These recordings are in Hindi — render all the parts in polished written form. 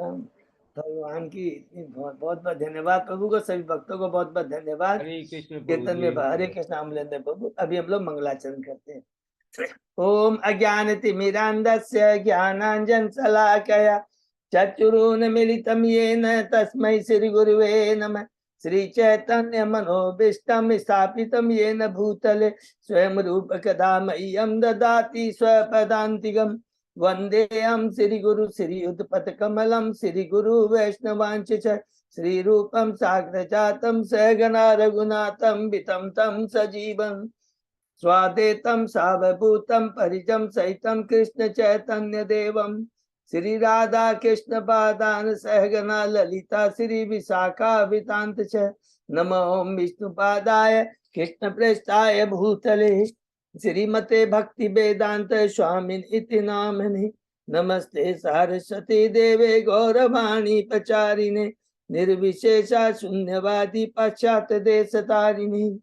हम भगवान की इतनी बहुत बहुत बहुत धन्यवाद प्रभु को, सभी भक्तों को बहुत बहुत धन्यवाद। हरे कृष्ण प्रभु कीर्तन में जी। हरे कृष्ण नाम लेते प्रभु। अभी हम लोग मंगलाचरण करते हैं। ओम अज्ञानतिमिरान्धस्य ज्ञानाञ्जनशलाकया चक्षुरुन्मीलितं येन तस्मै श्रीगुरुवे नमः। श्रीचैतन्यमनोभीष्टं स्थापितं येन भूतले स्वयं रूप कदा मह्यं ददाति स्वपदान्तिकम्। वन्देऽहं श्रीगुरु श्रीयुतपथकमलं श्रीगुरु वैष्णवांश्च श्रीरूपं साग्रजातं सहगना रघुनाथं वितं तं सजीवम् स्वादेतं सावभूतं परिजं सहितं कृष्ण चैतन्य देवं श्री राधा कृष्ण पादान सहगना ललिता श्री विशाखा वितांत च नमो विष्णुपादाय कृष्ण प्रेष्ठाय भूतले श्रीमते भक्ति वेदांत स्वामिन इति नामनि नमस्ते सरस्वती देवे गौरवाणी प्रचारिणे निर्विशेषा शून्यवादी पाश्चात्य देश तारिणी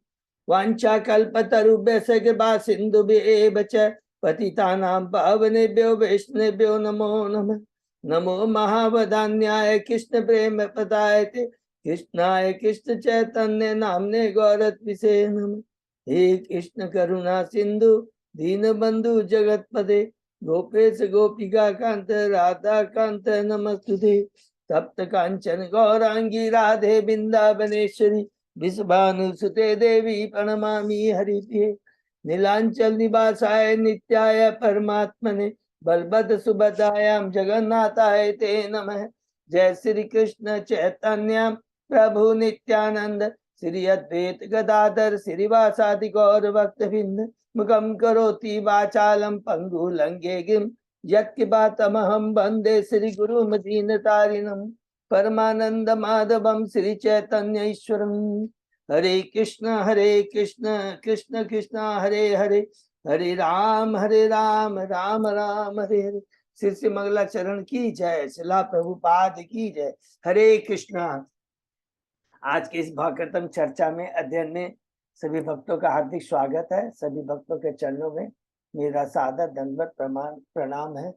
वांछा कल्पतरुभ्यश्च कृपा सिन्धुभ्येव च पतितानां पावनेभ्यो वैष्णवेभ्यो नमो नमः। नमो महावदान्याय कृष्ण प्रेम पदायते कृष्णाय कृष्ण चैतन्य नामने गौरत्विषे नमः। हे कृष्ण करुणा सिंधु दीनबंधु जगतपते गोपेश गोपिका कांत राधा कांत नमस्तुते। तप्त कांचन गौरांगी राधे वृंदावनेश्वरी विश्वानुसुते देवी प्रणमामि हरिप्रिये। नीलांचल निवासाय नित्याय परमात्मने बलभद्र सुभद्रायां जगन्नाथाय ते नमः। जय श्री कृष्ण चैतन्य प्रभु नित्यानंद श्री अद्वैत गदाधर श्रीवासादि गौर भक्तवृंद मुखम करोति वाचालम पंगु लंघेगिम यत्किपातमहं वन्दे श्री गुरुमदीनतारिणम् परमानंद माधवम श्री चैतन्य ईश्वरम। हरे कृष्ण कृष्ण कृष्ण हरे हरे हरे राम राम राम हरे हरे। श्री मंगलाचरण की जय, शिला प्रभुपाद की जय। हरे कृष्णा। आज के इस भागवतम चर्चा में अध्ययन में सभी भक्तों का हार्दिक स्वागत है। सभी भक्तों के चरणों में मेरा सादर दंडवत प्रणाम है।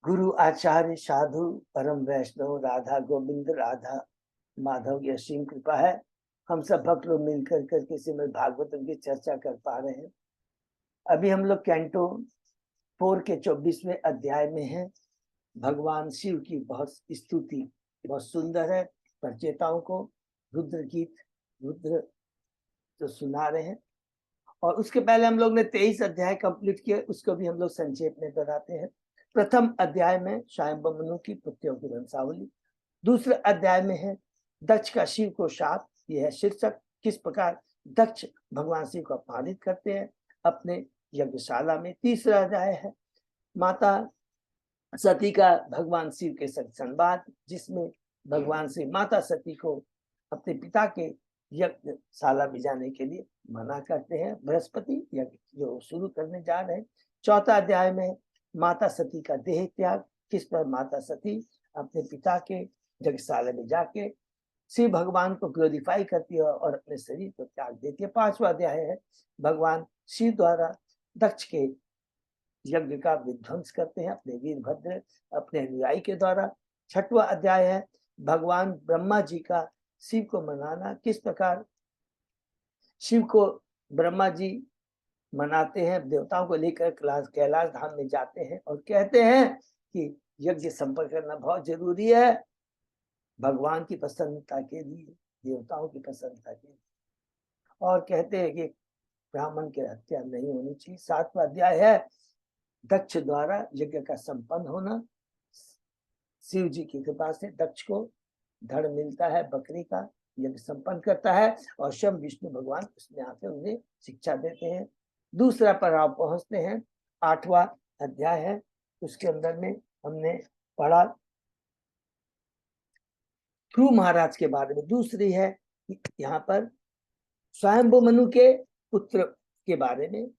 गुरु आचार्य साधु परम वैष्णव राधा गोविंद राधा माधव की असीम कृपा है। हम सब भक्त लोग मिलकर करके श्रीमद् भागवतम की चर्चा कर पा रहे हैं। अभी हम लोग कैंटो 4 के 24वें अध्याय में हैं। भगवान शिव की बहुत स्तुति बहुत सुंदर है। प्रचेताओं को रुद्र गीत रुद्र तो सुना रहे हैं। और उसके पहले हम लोग ने 23 अध्याय कंप्लीट किए, उसको भी हम लोग संक्षेप में बताते हैं। प्रथम अध्याय में स्वयंभू मनु की पुत्रियों की वंशावली। दूसरे अध्याय में है दक्ष का शिव को शाप, यह है शीर्षक। किस प्रकार दक्ष भगवान शिव को अपमानित करते हैं अपने यज्ञशाला में। तीसरा अध्याय है माता सती का भगवान शिव के साथ संवाद, जिसमें भगवान शिव माता सती को अपने पिता के यज्ञशाला में जाने के लिए मना करते हैं। बृहस्पति यज्ञ जो शुरू करने जा रहे हैं। चौथा अध्याय में माता सती का देह त्याग, किस पर माता सती अपने पिता के यज्ञशाला में जाके शिव भगवान को ग्लोरीफाई करती है और अपने शरीर को त्याग देती है। पांचवा अध्याय है भगवान शिव द्वारा दक्ष के यज्ञ का विध्वंस करते हैं अपने वीरभद्र अपने अनुयायी के द्वारा। छठवां अध्याय है भगवान ब्रह्मा जी का शिव को मनाना, किस प्रकार शिव को ब्रह्मा जी मनाते हैं। देवताओं को लेकर कैलाश धाम में जाते हैं और कहते हैं कि यज्ञ संपन्न करना बहुत जरूरी है भगवान की प्रसन्नता के लिए, देवताओं की प्रसन्नता के लिए। और कहते हैं कि ब्राह्मण की हत्या नहीं होनी चाहिए। सातवां अध्याय है दक्ष द्वारा यज्ञ का संपन्न होना। शिव जी की कृपा से दक्ष को धड़ मिलता है बकरी का, यज्ञ संपन्न करता है और स्वयं विष्णु भगवान उसमें आकर उन्हें शिक्षा देते हैं। दूसरा पड़ाव पहुंचते हैं। 8वां अध्याय है, उसके अंदर में हमने पढ़ा ध्रुव महाराज के बारे में। दूसरी है यहाँ पर स्वयंभू मनु के पुत्र के बारे में।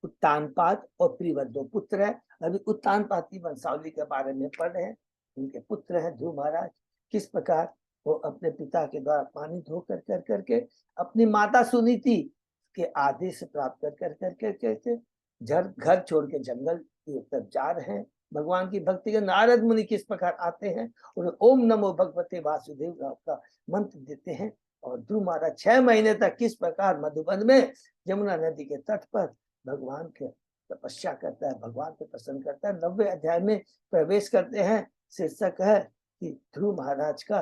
उत्तानपाद और प्रियव्रत दो पुत्र है। अभी उत्तानपाद की वंशावली के बारे में पढ़ रहे हैं। उनके पुत्र हैं ध्रुव महाराज। किस प्रकार वो अपने पिता के द्वारा पानी धोकर कर करके अपनी माता सुनीति के आदेश प्राप्त कर कर कर कर घर छोड़ के जंगल की तरफ जा रहे हैं। भगवान की भक्ति के नारद मुनि किस प्रकार आते हैं और ओम नमो भगवते वासुदेव राव का मंत्र देते हैं। और ध्रुव महाराज 6 महीने तक किस प्रकार मधुबन में यमुना नदी के तट पर भगवान के तपस्या करता है, भगवान को प्रसन्न करता है। 90वें अध्याय में प्रवेश करते हैं। शीर्षक है कि ध्रुव महाराज का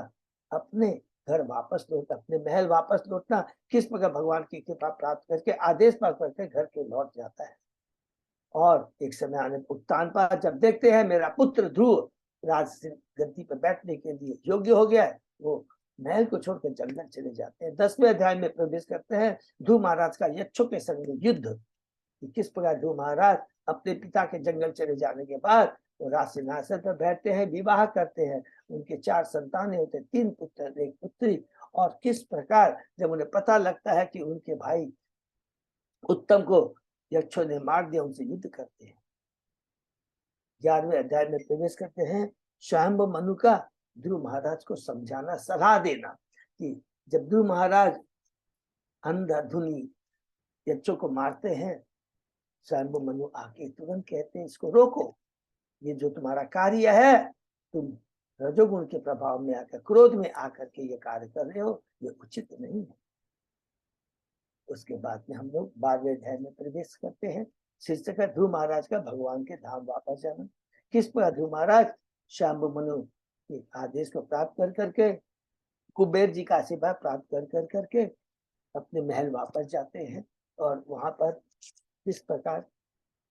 अपने घर वापस लौटना, अपने महल वापस लौटना, किस प्रकार भगवान की कृपा प्राप्त करके आदेश प्राप्त करके घर के लौट जाता है। और एक समय आने उत्तान पर जब देखते हैं मेरा पुत्र ध्रुव राज गद्दी पर बैठने के लिए योग्य हो गया है, वो महल को छोड़कर जंगल चले जाते हैं। 10वें अध्याय में प्रवेश करते हैं ध्रुव महाराज का यक्षों के संग में युद्ध, किस प्रकार ध्रुव महाराज अपने पिता के जंगल चले जाने के बाद वो राज सिंहासन पर बैठते हैं, विवाह करते हैं। उनके 4 संतानें होते, 3 पुत्र 1 पुत्री। और किस प्रकार जब उन्हें पता लगता है कि उनके भाई उत्तम को यक्षों ने मार दिया, उनसे युद्ध करते हैं। 11वें अध्याय में प्रवेश करते हैं। स्वयंभु मनु का ध्रुव महाराज को समझाना, सलाह देना कि जब ध्रुव महाराज अंधाधुनी यक्षों को मारते हैं, स्वयंभु मनु आके तुरंत कहते हैं इसको रोको, ये जो तुम्हारा कार्य है, तुम रजोगुण के प्रभाव में आकर, क्रोध में आकर के ये कार्य कर रहे हो, ये उचित नहीं है। उसके बाद में हम लोग 12वें अध्याय में प्रवेश करते हैं। शीर्षक है ध्रुव महाराज का भगवान के धाम वापस जाना। किस प्रकार ध्रुव महाराज शंभु मनु के आदेश को प्राप्त कर करके, कुबेर जी का आशीर्वाद प्राप्त कर करके अपने महल वापस जाते हैं। और वहां पर किस प्रकार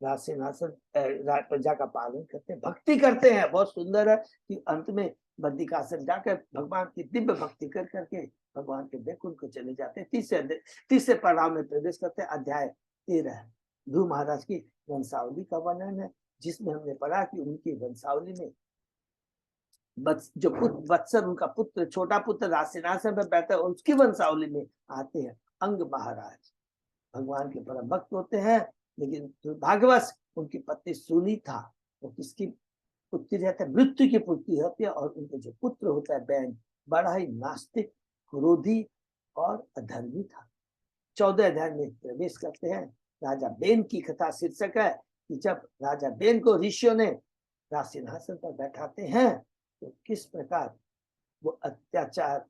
राज सिंहासन प्रजा का पालन करते हैं, भक्ति करते हैं। बहुत सुंदर है कि अंत में बद्रिकाश्रम जाकर भगवान की दिव्य भक्ति कर करके भगवान के वैकुंठ को चले जाते हैं। तीसरे पड़ाव में प्रवेश करते हैं। अध्याय 13 ध्रुव महाराज की वंशावली का वर्णन है, जिसमें हमने पढ़ा कि उनकी वंशावली में जो वत्सर उनका पुत्र, छोटा पुत्र राज सिंहासन पर बैठा है, उसकी वंशावली में आते हैं अंग महाराज। भगवान के परम भक्त होते हैं, लेकिन दुर्भाग्यवश उनकी पत्नी सुनी था, वो किसकी पुत्री रहती है, मृत्यु की पुत्री होती है। और उनके जो पुत्र होता है बैन, बड़ा ही नास्तिक, क्रोधी और अधर्मी था। 14 अध्याय में प्रवेश करते हैं। राजा बेन की कथा शीर्षक है कि जब राजा बेन को ऋषियों ने राज सिंहासन पर बैठाते हैं, तो किस प्रकार वो अत्याचार,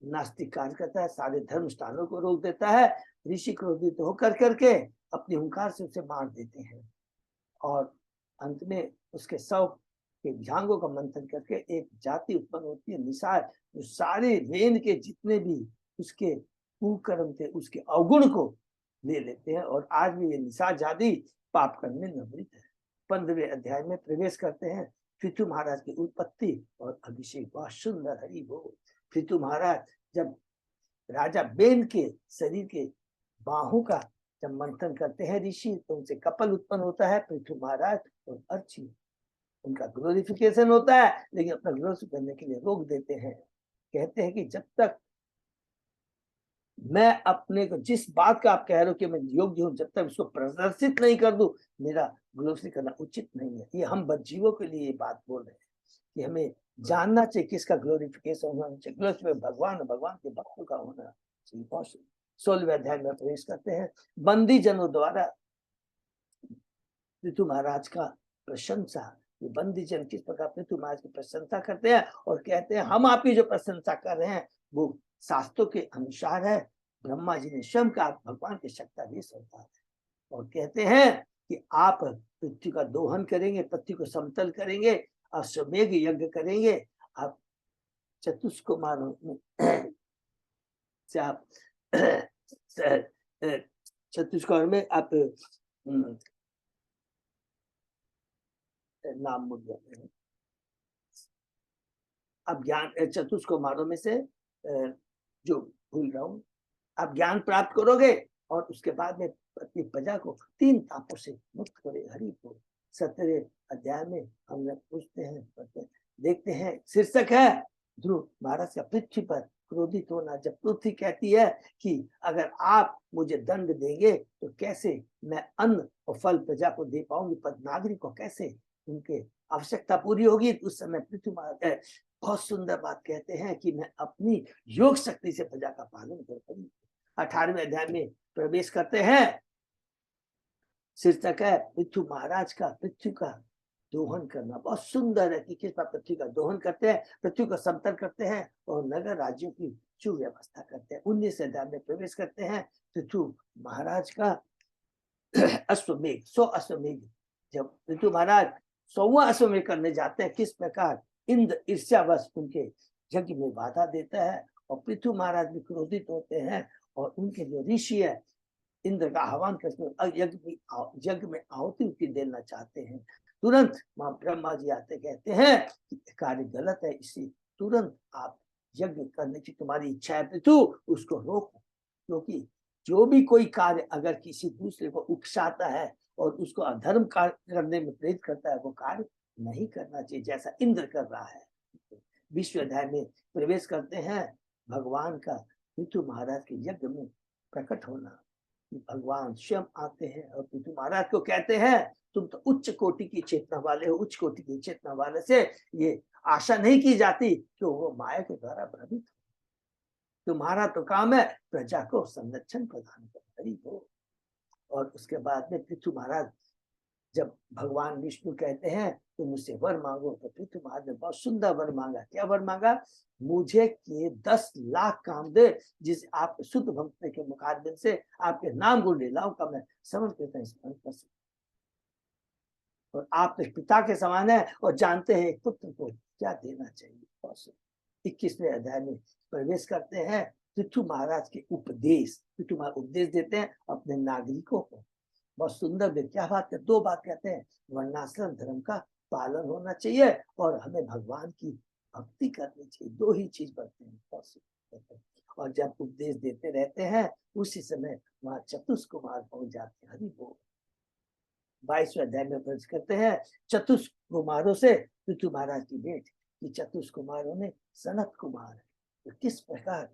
नास्तिक कार्य करता है, सारे धर्म स्थानों को रोक देता है। ऋषि क्रोधित होकर करके अपनी हुंकार से उसे मार देते हैं। और अंत में उसके शव के झांगों का मंथन करके एक जाति उत्पन्न होती है, निसार, जो सारे वेन के जितने भी उसके कुकर्म थे, उसके अवगुण को ले लेते हैं। और आज भी ये निसार जाति पाप करने में नवृत है। 15वें अध्याय में प्रवेश करते हैं। पृथु महाराज की उत्पत्ति और अभिषेक, बहुत सुंदर हरि बोल। पृथु महाराज जब राजा बेन के शरीर के बाहों का जब मंथन करते हैं ऋषि, तो उनसे कपल उत्पन्न होता है, पृथु महाराज और अर्ची। उनका ग्लोरिफिकेशन होता है, लेकिन अपना ग्लोरिफिकेशन करने के लिए रोक देते हैं। कहते हैं कि जब तक मैं अपने को, जिस बात का आप कह रहे हो कि मैं योग्य हूं, जब तक उसको प्रदर्शित नहीं कर दूं, मेरा ग्लोरिफिकेशन करना उचित नहीं है। ये हम बदजीवों के लिए ये बात बोल रहे हैं कि हमें जानना चाहिए किसका ग्लोरिफिकेशन होना चाहिए। ग्लोरिफिकेशन भगवान के भक्तों का होना चाहिए। 16वें अध्याय में प्रवेश करते हैं। बंदी जनों द्वारा पृथु महाराज का प्रशंसा, ये बंदी जन किस प्रकार पृथु महाराज की प्रशंसा करते हैं और कहते हैं हम आपकी जो प्रशंसा कर रहे हैं वो शास्त्रों के अनुसार है। ब्रह्मा जी ने स्वयं का भगवान के शक्ताधीश होता है और कहते हैं कि आप पृथ्वी का दोहन करेंगे, पृथ्वी को समतल करेंगे, अश्वमेघ यज्ञ करेंगे। आप चतुष्कुमारों से आप छत्तीसगढ़ में आप नाम भूल जाते हैं, आप ज्ञान चतुष्कुमारों में से जो भूल रहा हूँ, आप ज्ञान प्राप्त करोगे और उसके बाद में अपनी प्रजा को 3 तापों से मुक्त करे। हरि बोल। 17वें अध्याय में हम लोग पूछते हैं, पढ़ते हैं, देखते हैं। शीर्षक है ध्रुव महाराज का पृथ्वी पर क्रोधित होना। जब पृथ्वी कहती है कि अगर आप मुझे दंड देंगे तो कैसे मैं अन्न और फल प्रजा को दे पाऊंगी, पर नागरिक को कैसे उनके आवश्यकता पूरी होगी, उस समय पृथ्वी महाराज बहुत सुंदर बात कहते हैं कि मैं अपनी योग शक्ति से प्रजा का पालन करूंगी। 18वें अध्याय में प्रवेश करते हैं। शीर्षक है पृथ्वी महाराज का, पृथ्वी का दोहन करना बहुत सुंदर है कि किस प्रकार पृथ्वी का दोहन करते हैं, पृथ्वी को समतल करते हैं और नगर राज्यों की सुव्यवस्था करते हैं। 19 अध्याय में प्रवेश करते हैं। पृथ्वी महाराज का अश्वमेघ 100 अश्वमेघ, जब पृथ्वी महाराज 100वां अश्वमेघ करने जाते हैं, किस प्रकार इंद्र ईर्ष्यावश उनके यज्ञ में बाधा देता है और पृथ्वी महाराज भी क्रोधित होते हैं और उनके जो ऋषि है इंद्र का आह्वान करके यज्ञ में आहुति देना चाहते हैं। तुरंत मां ब्रह्मा जी आते कहते हैं कि कार्य गलत है, इसी तुरंत आप यज्ञ करने की तुम्हारी इच्छा है पृथु, उसको रोको, क्योंकि जो भी कोई कार्य अगर किसी दूसरे को उकसाता है और उसको अधर्म कार्य करने में प्रेरित करता है, वो कार्य नहीं करना चाहिए, जैसा इंद्र कर रहा है। विश्व अध्याय में प्रवेश करते हैं। भगवान का पृथु महाराज के यज्ञ में प्रकट होना, भगवान स्वयं आते हैं और पृथु महाराज को कहते हैं तुम तो उच्च कोटि की चेतना वाले हो, उच्च कोटि की चेतना वाले से ये आशा नहीं की जाती कि वो माया के द्वारा भ्रमित हो। तुम्हारा तो काम है प्रजा को संरक्षण प्रदान करना हो। और उसके बाद में पृथु महाराज जब भगवान विष्णु कहते हैं तो मुझसे वर मांगो, तो पृथु महाराज ने बहुत सुंदर वर मांगा। क्या वर मांगा? मुझे के 10 लाख काम दे, जिस आप शुद्ध भक्त के मुखारबिन से आपके नाम गुण लीलाओं का मैं समझ स्मरण कर सकूं। और आप पिता के समान है और जानते हैं एक पुत्र को क्या देना चाहिए। 21वें अध्याय में प्रवेश करते हैं। पृथु महाराज के उपदेश, पृथु महाराज उपदेश देते हैं अपने नागरिकों को। बहुत सुंदर वे क्या बात है, 2 बात कहते हैं, वर्णाश्रम धर्म का पालन होना चाहिए और हमें भगवान की भक्ति करनी चाहिए। 2 ही चीज बढ़ते हैं। और जब उपदेश देते रहते हैं उसी समय वहां चतुष्कुमार पहुंच जाते हैं। हरि बोल। 22वें अध्याय में प्रवेश करते हैं। चतुष्कुमारों से पृथु महाराज की भेंट कि चतुष्कुमारों ने सनत कुमार तो किस प्रकार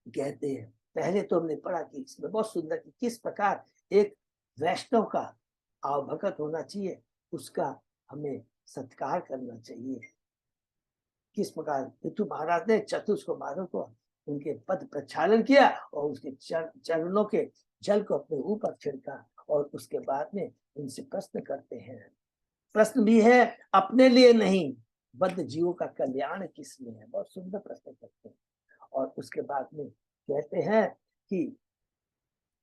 कहते हैं। पहले तो हमने पढ़ा कि इसमें बहुत सुंदर कि किस प्रकार एक वैष्णव का आवभगत होना चाहिए, उसका हमें सत्कार करना चाहिए। किस प्रकार पृथु महाराज ने चतुष्कुमारों को उनके पद प्रक्षालन किया और उसके चरणों के जल को अपने ऊपर छिड़का और उसके बाद में उनसे प्रश्न करते हैं। प्रश्न भी है अपने लिए नहीं, बद्ध जीवों का कल्याण किसमें है। बहुत सुंदर प्रश्न करते हैं। और उसके बाद में कहते हैं कि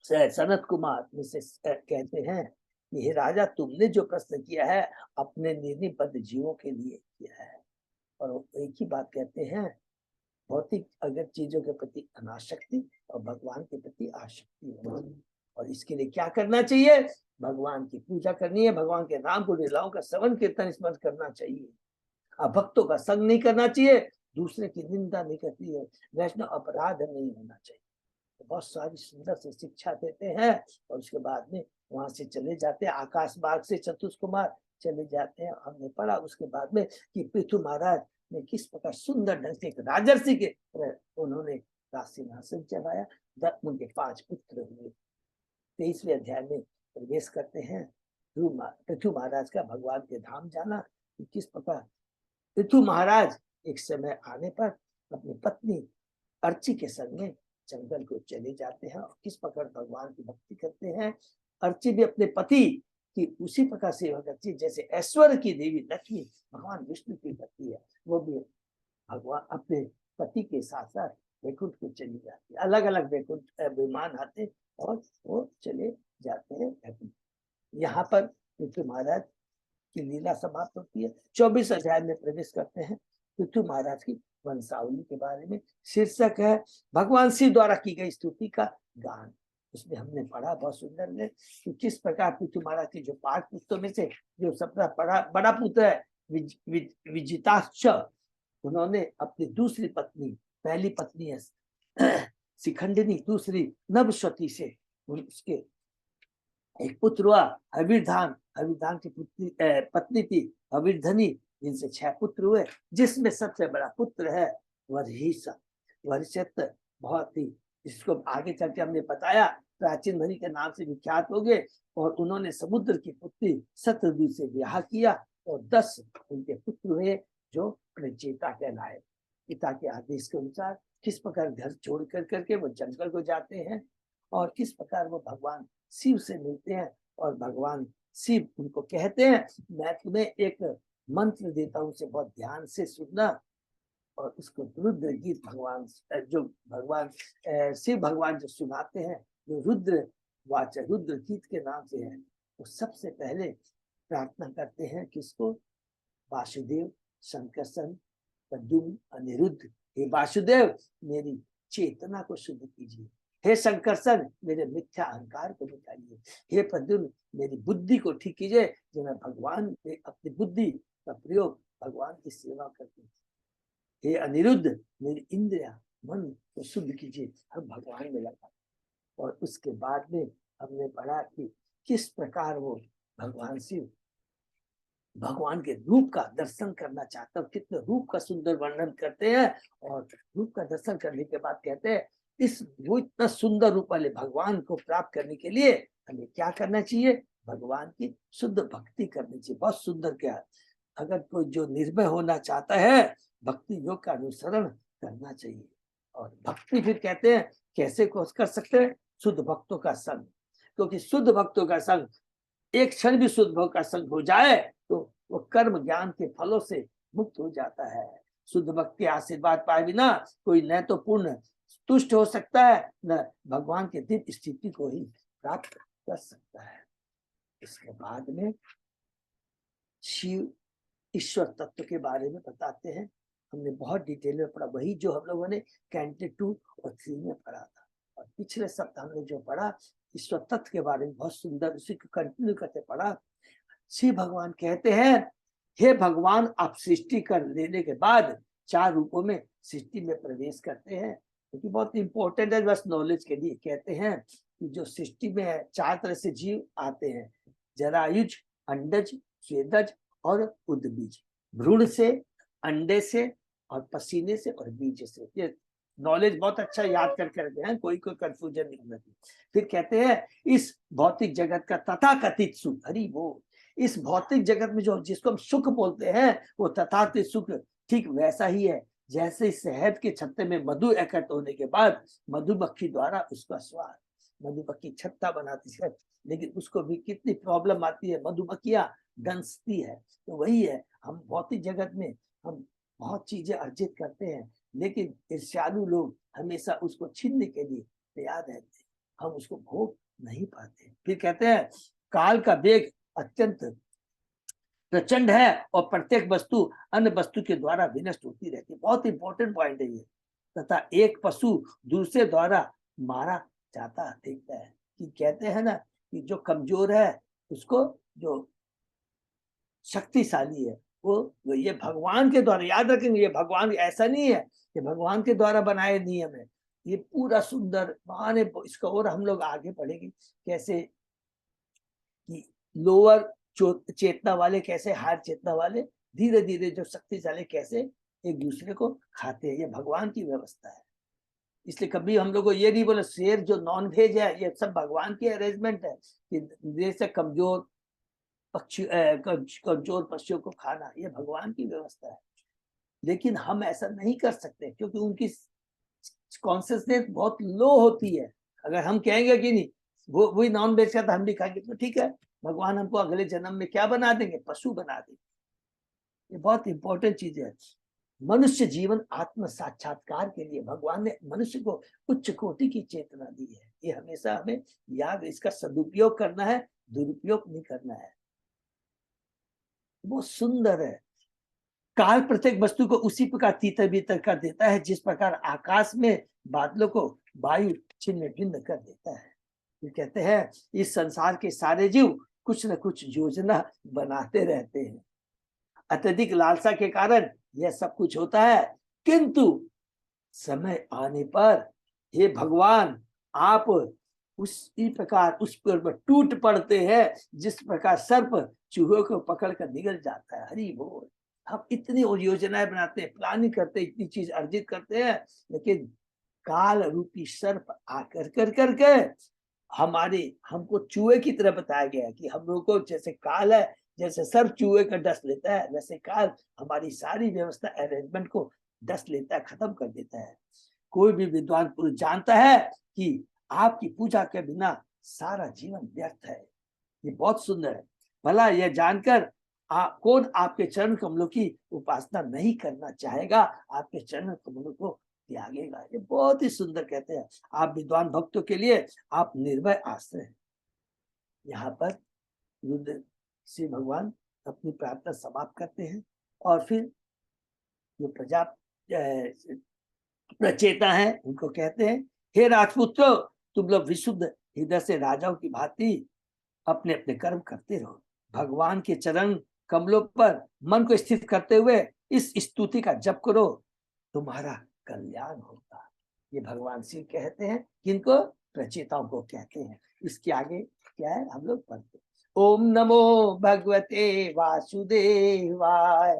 सनत कुमार से कहते हैं कि हे राजा, तुमने जो प्रश्न किया है अपने लिए बद्ध जीवों के लिए किया है। और एक ही बात कहते हैं, भौतिक अगर चीजों के प्रति अनासक्ति और भगवान के प्रति आसक्ति होनी। और इसके लिए क्या करना चाहिए? भगवान की पूजा करनी है, भगवान के नाम को लीलाओं का श्रवण कीर्तन स्मरण करना चाहिए, भक्तों का संग नहीं करना चाहिए, दूसरे की निंदा नहीं करती है, वैष्णव अपराध नहीं होना चाहिए। तो बहुत सारी सुंदर से शिक्षा देते हैं। और उसके बाद में वहां से चले जाते हैं, आकाश मार्ग से चतुष्कुमार चले जाते हैं। हमने पढ़ा उसके बाद में कि पृथु महाराज ने किस प्रकार सुंदर ढंग से एक राजर्षि के उन्होंने सिंहासन चलाया, उनके 5 पुत्र हुए। 23वें अध्याय में प्रवेश करते हैं। पृथु महाराज का भगवान के धाम जाना कि किस प्रकार पृथु महाराज एक समय आने पर अपनी पत्नी अर्ची के संग में जंगल को चले जाते हैं और किस प्रकार भगवान की भक्ति करते हैं। अर्ची भी अपने पति की उसी प्रकार सेवा करती है जैसे ऐश्वर्य की देवी लक्ष्मी भगवान विष्णु की पत्नी है, वो भी भगवान अपने पति के साथ साथ वैकुंठ को चली जाती है। अलग अलग वैकुंठ विमान आते और वो चले जाते हैं। यहाँ पर पृथु महाराज की लीला समाप्त होती है। 24 अध्याय में प्रवेश करते हैं। पृथु महाराज की वंशावली के बारे में शीर्षक है भगवान शिव द्वारा की गई स्तुति का गान। उसमें हमने पढ़ा बहुत सुंदर है कि किस प्रकार पृथु महाराज के जो 5 पुत्रों में से जो सबसे बड़ा पुत्र है विजिताक्ष, उन्होंने अपनी दूसरी पत्नी, पहली पत्नी है शिखंडिनी, दूसरी नवश्वती से उसके एक पुत्र हुआ हविर्धान, हविर्धान की पत्नी थी हविर्धनी, जिनसे 6 पुत्र हुए, जिसमें सबसे बड़ा पुत्र है वरहिसा। वरहिषत बहुत ही, जिसको आगे चल के हमने बताया प्राचीन धनी के नाम से विख्यात हो गए। और उन्होंने समुद्र की पुत्री शतद्रु से विवाह किया और 10 उनके पुत्र हुए जो प्रचेता कहलाए। पिता के आदेश के अनुसार किस प्रकार घर छोड़ कर करके वो जंगल को जाते हैं और किस प्रकार वो भगवान शिव से मिलते हैं और भगवान शिव उनको कहते हैं। मैं तुम्हें एक मंत्र देता हूँ, उसे बहुत ध्यान से सुनना, और उसको रुद्र गीत भगवान जो भगवान शिव भगवान जो सुनाते हैं, जो रुद्र वाचा रुद्र गीत के नाम से है, तो सबसे पहले प्रार्थना करते हैं किसको? वासुदेव, शंकरसन, प्रद्युम्न, अनिरुद्ध। हे वासुदेव, मेरी चेतना को शुद्ध कीजिए। हे शंकरसन, मेरे मिथ्या अहंकार को निकालिए। हे प्रद्युम्न, मेरी बुद्धि को ठीक कीजिए, जो मैं भगवान में अपनी बुद्धि का प्रयोग भगवान की सेवा करती हूँ। हे अनिरुद्ध, मेरी इंद्रिया मन को शुद्ध कीजिए, हम भगवान में लगा। और उसके बाद में हमने पढ़ा कि किस प्रकार वो भगवान शिव भगवान के रूप का दर्शन करना चाहता हूँ, कितने रूप का सुंदर वर्णन करते हैं। और रूप का दर्शन करने के बाद कहते हैं, इस वो इतना सुंदर रूप वाले भगवान को प्राप्त करने के लिए हमें क्या करना चाहिए? भगवान की शुद्ध भक्ति करनी चाहिए। बहुत सुंदर क्या, अगर कोई जो निर्भय होना चाहता है, भक्ति योग का अनुसरण करना चाहिए। और भक्ति फिर कहते हैं कैसे कर सकते हैं? शुद्ध भक्तों का संग, क्योंकि शुद्ध भक्तों का संग, एक क्षण भी शुद्ध भक्त का संग हो जाए तो वो कर्म ज्ञान के फलों से मुक्त हो जाता है। शुद्ध भक्त के आशीर्वाद पाए बिना कोई न तो पूर्ण तुष्ट हो सकता है, न भगवान के दिव्य स्थिति को ही प्राप्त कर सकता है। इसके बाद में शिव ईश्वर तत्व के बारे में बताते हैं। हमने बहुत डिटेल में पढ़ा, वही जो हम लोगों ने कैंटे 2 और 3 में पढ़ा था। और पिछले सप्ताह हमने जो पढ़ा ईश्वर तत्व के बारे में, बहुत सुंदर उसी को कंटिन्यू करते पढ़ा। शिव भगवान कहते हैं, हे भगवान, आप सृष्टि कर लेने के बाद 4 रूपों में सृष्टि में प्रवेश करते हैं, क्योंकि बहुत इंपॉर्टेंट है, बस नॉलेज के लिए कहते हैं कि जो सृष्टि में है 4 तरह से जीव आते हैं, जरायुज, अंडज, स्वेदज और उद्बीज। भ्रूण से, अंडे से और पसीने से और बीज से। ये नॉलेज बहुत अच्छा याद करके रखते हैं, कोई कंफ्यूजन नहीं होना चाहिए। फिर कहते हैं इस भौतिक जगत का तथाकथित सुख, हरि वो इस भौतिक जगत में जो जिसको हम सुख बोलते हैं, वो तथाकथित सुख ठीक वैसा ही है जैसे शहद के छत्ते में मधु एकत्र होने के बाद मधुमक्खी द्वारा उसका स्वाद, मधुमक्खी छत्ता बनाती है, लेकिन उसको भी कितनी प्रॉब्लम आती है, मधुमक्खियां डंसती है। तो वही है, हम भौतिक जगत में हम बहुत चीजें अर्जित करते हैं, लेकिन ईर्ष्यालु लोग हमेशा उसको छीनने के लिए तैयार रहते हैं, हम उसको भोग नहीं पाते। फिर कहते हैं काल का वेग अत्यंत प्रचंड है और प्रत्येक वस्तु अन्य वस्तु के द्वारा विनष्ट होती रहती है। बहुत इंपॉर्टेंट पॉइंट है ये। तथा एक पशु दूसरे द्वारा मारा जाता देखता है। कि कहते हैं ना कि जो कमजोर है उसको जो शक्तिशाली है वो ये भगवान के द्वारा, याद रखेंगे ये भगवान ऐसा नहीं है कि भगवान के द्वारा बनाए नियम है, ये पूरा सुंदर महान है। इसका और हम लोग आगे पढ़ेंगे कैसे कि लोअर चेतना वाले कैसे हायर चेतना वाले धीरे धीरे जो शक्तिशाली कैसे एक दूसरे को खाते हैं। ये भगवान की व्यवस्था है। इसलिए कभी हम लोग को ये नहीं बोले शेर जो नॉन वेज है, ये सब भगवान की अरेंजमेंट है कि देश से कमजोर पक्षी कमजोर पक्षियों को खाना, ये भगवान की व्यवस्था है। लेकिन हम ऐसा नहीं कर सकते क्योंकि उनकी कॉन्शियसनेस बहुत लो होती है। अगर हम कहेंगे कि नहीं वो वही नॉन वेज का तो हम भी खाएंगे, तो ठीक है, भगवान हमको अगले जन्म में क्या बना देंगे? पशु बना देंगे। ये बहुत इंपॉर्टेंट चीज है। मनुष्य जीवन आत्म साक्षात्कार के लिए भगवान ने मनुष्य को उच्च कोटि की चेतना दी है। ये हमेशा हमें याद, इसका सदुपयोग करना है, दुरुपयोग नहीं करना है। वो सुंदर है। काल प्रत्येक वस्तु को उसी प्रकार तीतर बीतर कर देता है जिस प्रकार आकाश में बादलों को वायु छिन्न भिन्न कर देता है। ये कहते हैं इस संसार के सारे जीव कुछ न कुछ योजना बनाते रहते हैं। अत्यधिक लालसा के कारण यह सब कुछ होता है, किंतु समय आने पर हे भगवान आप उसी प्रकार उस पर टूट पड़ते हैं जिस प्रकार सर्प चूहों को पकड़ कर निगल जाता है। हरि बोल। हम इतनी और योजनाएं बनाते हैं, प्लानिंग करते हैं, इतनी चीज अर्जित करते हैं, लेकिन काल रूपी सर्प आकर कर करके हमको चूहे की तरह बताया गया है कि हम लोगों को जैसे काल है, जैसे सर्प चूहे का डस लेता है, वैसे काल हमारी सारी व्यवस्था अरेंजमेंट को डस लेता है, खत्म कर देता है। कोई भी विद्वान पुरुष जानता है कि आपकी पूजा के बिना सारा जीवन व्यर्थ है। ये बहुत सुंदर है। भला यह जानकर कौन आपके चरण कमलों की उपासना नहीं करना चाहेगा, आपके चरण कमलों को त्यागेगा। ये बहुत ही सुंदर कहते हैं। आप विद्वान भक्तों के लिए आप निर्भय आश्रय हैं। यहाँ पर रुद्र श्री भगवान अपनी प्रार्थना समाप्त करते हैं और फिर जो प्रचेता है उनको कहते हैं, हे राजपुत्रो, तुम लोग विशुद्ध हृदय से राजाओं की भांति अपने अपने कर्म करते रहो। भगवान के चरण कमलों पर मन को स्थित करते हुए इस स्तुति का जप करो, तुम्हारा कल्याण होगा। ये भगवान शिव कहते हैं, किनको? प्रचेताओं को कहते हैं। इसके आगे क्या है हम लोग पढ़ते हैं। ओम नमो भगवते वासुदेवाय,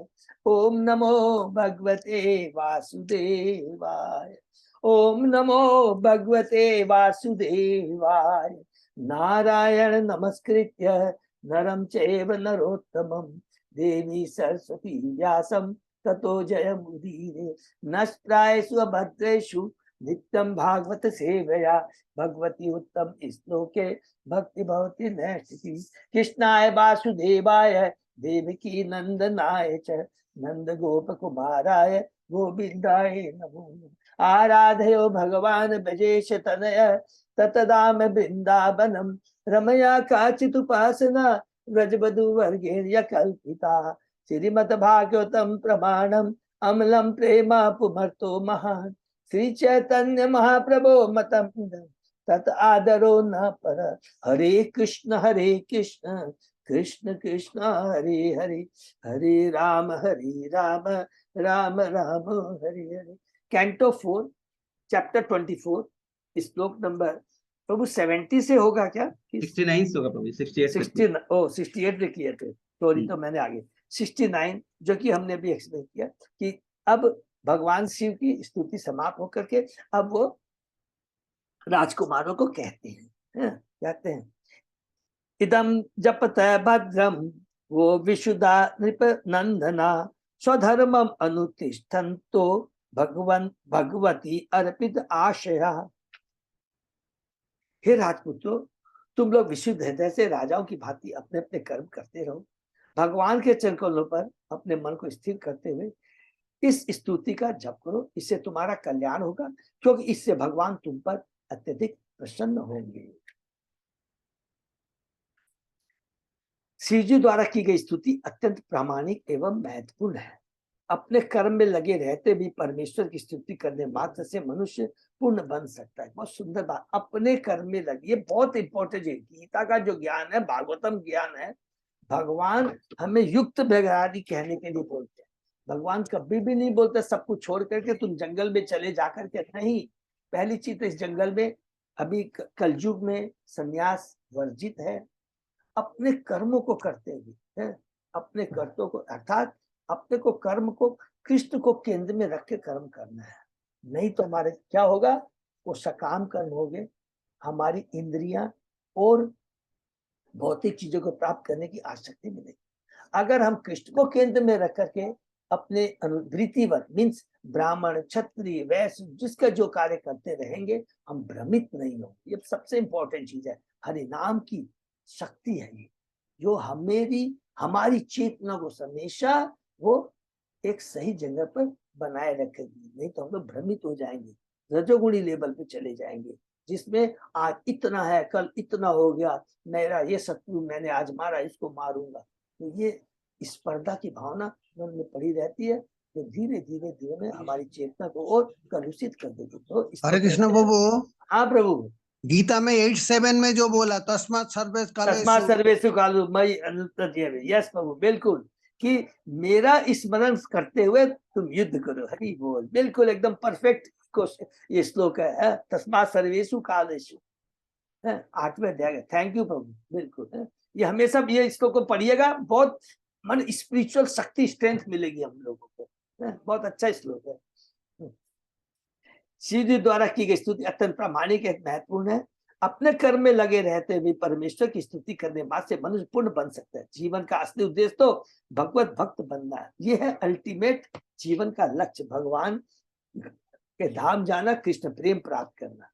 ओम नमो भगवते वासुदेवाय, ओम नमो भगवते वासुदेवाय। नारायण नमस्कृत्य नरं चैव नरोत्तमं देवी सरस्वती व्यासं ततो जयमुदीरये। नष्टायेषु भद्रेषु नित्यं भागवत सेवया भगवती उत्तम श्लोके भक्ति भवति नैष्ठिकी। कृष्णाय वासुदेवाय देवकी नंदनाय च नंद गोप कुमाराय गोविंदाय नमो नमः। आराधयो भगवान ब्रजेश तनय ततदाम वृंदावनम रमया काचित उपासना व्रजवधु वर्गेर्य कल्पिता। श्रीमद् भागवतम प्रमाणम अमलम प्रेमा पुमर्तो महान। श्री चैतन्य महाप्रभो मतम तत आदरो न पर। हरे कृष्ण कृष्ण कृष्ण हरे हरे, हरे राम राम राम हरे हरे। कैंटो 4 चैप्टर 24 श्लोक नंबर प्रभु 70 से होगा क्या? 69 से होगा प्रभु। 68 पे किए थे, सॉरी। तो मैंने आगे 69 जो कि हमने भी एक्सप्लेन किया कि अब भगवान शिव की स्तुति समाप्त होकर के अब वो राजकुमारों को कहते हैं, कहते हैं इदम जपत भद्रम वो विशुदा नृप नंदना स्वधर्मम अनुतिष्ठन्तो भगवती अर्पित आशया। हे राजपुत्रों, तुम लोग विशुद्ध हृदय से राजाओं की भांति अपने अपने कर्म करते रहो। भगवान के चरणों पर अपने मन को स्थिर करते हुए इस स्तुति का जप करो, इससे तुम्हारा कल्याण होगा, क्योंकि इससे भगवान तुम पर अत्यधिक प्रसन्न होंगे। श्री जी द्वारा की गई स्तुति अत्यंत प्रामाणिक एवं महत्वपूर्ण है। अपने कर्म में लगे रहते भी परमेश्वर की स्तुति करने मात्र से मनुष्य पूर्ण बन सकता है। बहुत सुंदर बात, अपने कर्म में लगे, ये बहुत इंपॉर्टेंट है। गीता का जो ज्ञान है, भागवतम ज्ञान है, भगवान हमें युक्त व्यवहारी कहने के लिए बोलते हैं। भगवान कभी भी नहीं बोलते सब कुछ छोड़ करके तुम जंगल में चले जाकर के, नहीं। पहली चीज तो इस जंगल में अभी कलयुग में संन्यास वर्जित है। अपने कर्मों को करते हुए, अपने कर्तों को, अर्थात अपने को, कर्म को कृष्ण को केंद्र में रख के कर्म करना है। नहीं तो हमारे क्या होगा, वो सकाम कर्म हो गए, हमारी इंद्रियां और भौतिक चीजों को प्राप्त करने की आसक्ति मिलेगी। अगर हम कृष्ण को केंद्र में रख करके अपने अनुवृत्तिवत मीन्स ब्राह्मण क्षत्रिय वैश्य जिसका जो कार्य करते रहेंगे, हम भ्रमित नहीं होंगे। ये सबसे इंपॉर्टेंट चीज है। हरि नाम की शक्ति है ये, जो हमारी चेतना को हमेशा वो एक सही जगह पर बनाए रखेगी। नहीं तो हम लोग भ्रमित हो जाएंगे, रजोगुणी लेवल पे चले जाएंगे, जिसमें आज इतना है, कल इतना हो गया, मेरा ये शत्रु मैंने आज मारा, इसको मारूंगा। तो ये स्पर्धा की भावना मन में पड़ी रहती है, जो धीरे धीरे धीरे में हमारी चेतना को और कलुषित कर देगी। तो हरे कृष्ण प्रभु। हाँ प्रभु। गीता में 8:7 में जो बोला, तस्मात् सर्वेषु कालो मयि अनुरज्यते। यस प्रभु, बिल्कुल, कि मेरा स्मरण करते हुए तुम युद्ध करो। हरि बोल, बिल्कुल एकदम परफेक्ट ये श्लोक है। तस्मात् सर्वेषु कालेषु, 8वें अध्याय। थैंक यू प्रभु, बिल्कुल। ये हमेशा ये श्लोक को पढ़िएगा, बहुत मन स्पिरिचुअल शक्ति स्ट्रेंथ मिलेगी हम लोगों को। बहुत अच्छा श्लोक है। शिव जी द्वारा की गई स्तुति अत्यंत प्रामाणिक है, महत्वपूर्ण है। अपने कर्म में लगे रहते हुए परमेश्वर की स्तुति करने बाद से मनुष्य पूर्ण बन सकता है। जीवन का असली उद्देश्य तो भगवत भक्त बनना है। ये है अल्टीमेट जीवन का लक्ष्य, भगवान के धाम जाना, कृष्ण प्रेम प्राप्त करना।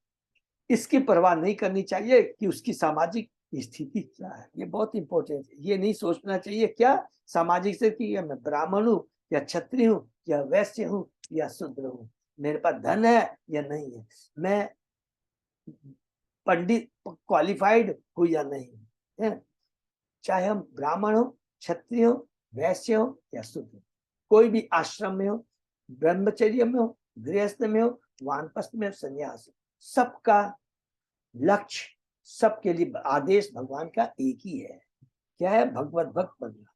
इसकी परवाह नहीं करनी चाहिए कि उसकी सामाजिक स्थिति क्या है, ये बहुत इंपॉर्टेंट है। ये नहीं सोचना चाहिए क्या सामाजिक से कि या मैं ब्राह्मण हूँ या क्षत्रिय हूँ या वैश्य हूँ या शूद्र हूँ, मेरे पास धन है या नहीं है, मैं पंडित क्वालिफाइड हूँ या नहीं है, चाहे हम ब्राह्मण हो, क्षत्रिय हो, वैश्य हो या शूद्र, कोई भी आश्रम में हो, ब्रह्मचर्य में हो, गृहस्थ में हो, वानप्रस्थ में हो, संन्यास हो, सबका लक्ष्य, सबके लिए आदेश भगवान का एक ही है, क्या है, भगवत भक्त बनना।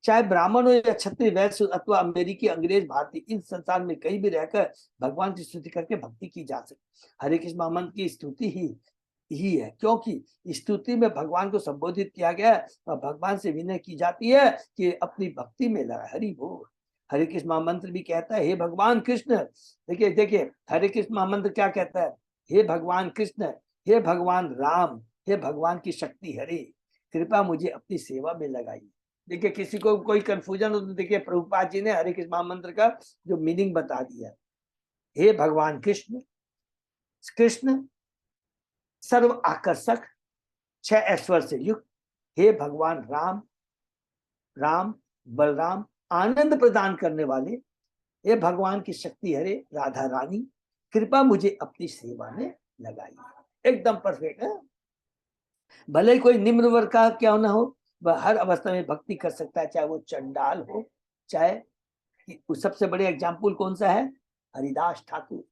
चाहे ब्राह्मण हो या क्षत्रिय, वैश्य अथवा अमेरिकी, अंग्रेज, भारतीय, इन संसार में कहीं भी रहकर भगवान की स्तुति करके भक्ति की जा सकती। हरे कृष्ण महामंत्र की स्तुति ही है, क्योंकि स्तुति में भगवान को संबोधित किया गया है और भगवान से विनय की जाती है कि अपनी भक्ति में लगा। हरि बोल। हरे कृष्ण महामंत्र भी कहता है, हे भगवान कृष्ण, देखिए देखिए हरे कृष्ण महामंत्र क्या कहता है, हे भगवान कृष्ण, हे भगवान राम, हे भगवान की शक्ति हरे, कृपा मुझे अपनी सेवा में लगाइए। देखिए किसी को कोई कंफ्यूजन हो तो देखिए प्रभुपाद जी ने हरे कृष्ण महामंत्र का जो मीनिंग बता दिया। हे भगवान कृष्ण, कृष्ण सर्व आकर्षक 6 ऐश्वर्य से युक्त, हे भगवान राम, राम बलराम आनंद प्रदान करने वाले, हे भगवान की शक्ति हरे राधा रानी, कृपा मुझे अपनी सेवा में लगाइए। एकदम परफेक्ट है। भले ही कोई निम्न वर्ग का क्यों ना हो, वह हर अवस्था में भक्ति कर सकता है, चाहे वो चंडाल हो, चाहे सबसे बड़े एग्जाम्पल कौन सा है, हरिदास ठाकुर,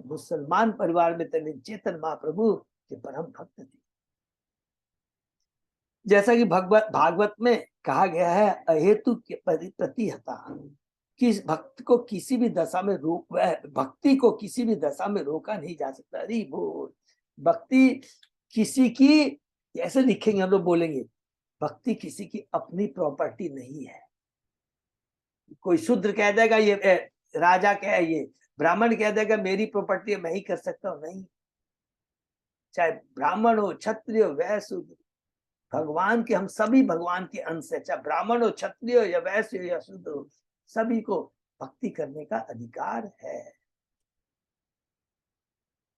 मुसलमान परिवार में तले चेतन महाप्रभु के परम भक्त थे। जैसा कि भागवत में कहा गया है, अहेतु के प्रतिहता, किस भक्त को किसी भी दशा में रोक, भक्ति को किसी भी दशा में रोका नहीं जा सकता। अरे बोल, भक्ति किसी की, ऐसे लिखेंगे हम लोग, बोलेंगे भक्ति किसी की अपनी प्रॉपर्टी नहीं है। कोई शूद्र कह देगा ये राजा क्या है, ये ब्राह्मण कह देगा मेरी प्रॉपर्टी है, मैं ही कर सकता हूँ, नहीं। चाहे ब्राह्मण हो, क्षत्रिय हो, वैश्य, भगवान के, हम सभी भगवान के अंश है, चाहे ब्राह्मण हो, क्षत्रिय हो या वैश्य हो या शूद्र हो, सभी को भक्ति करने का अधिकार है।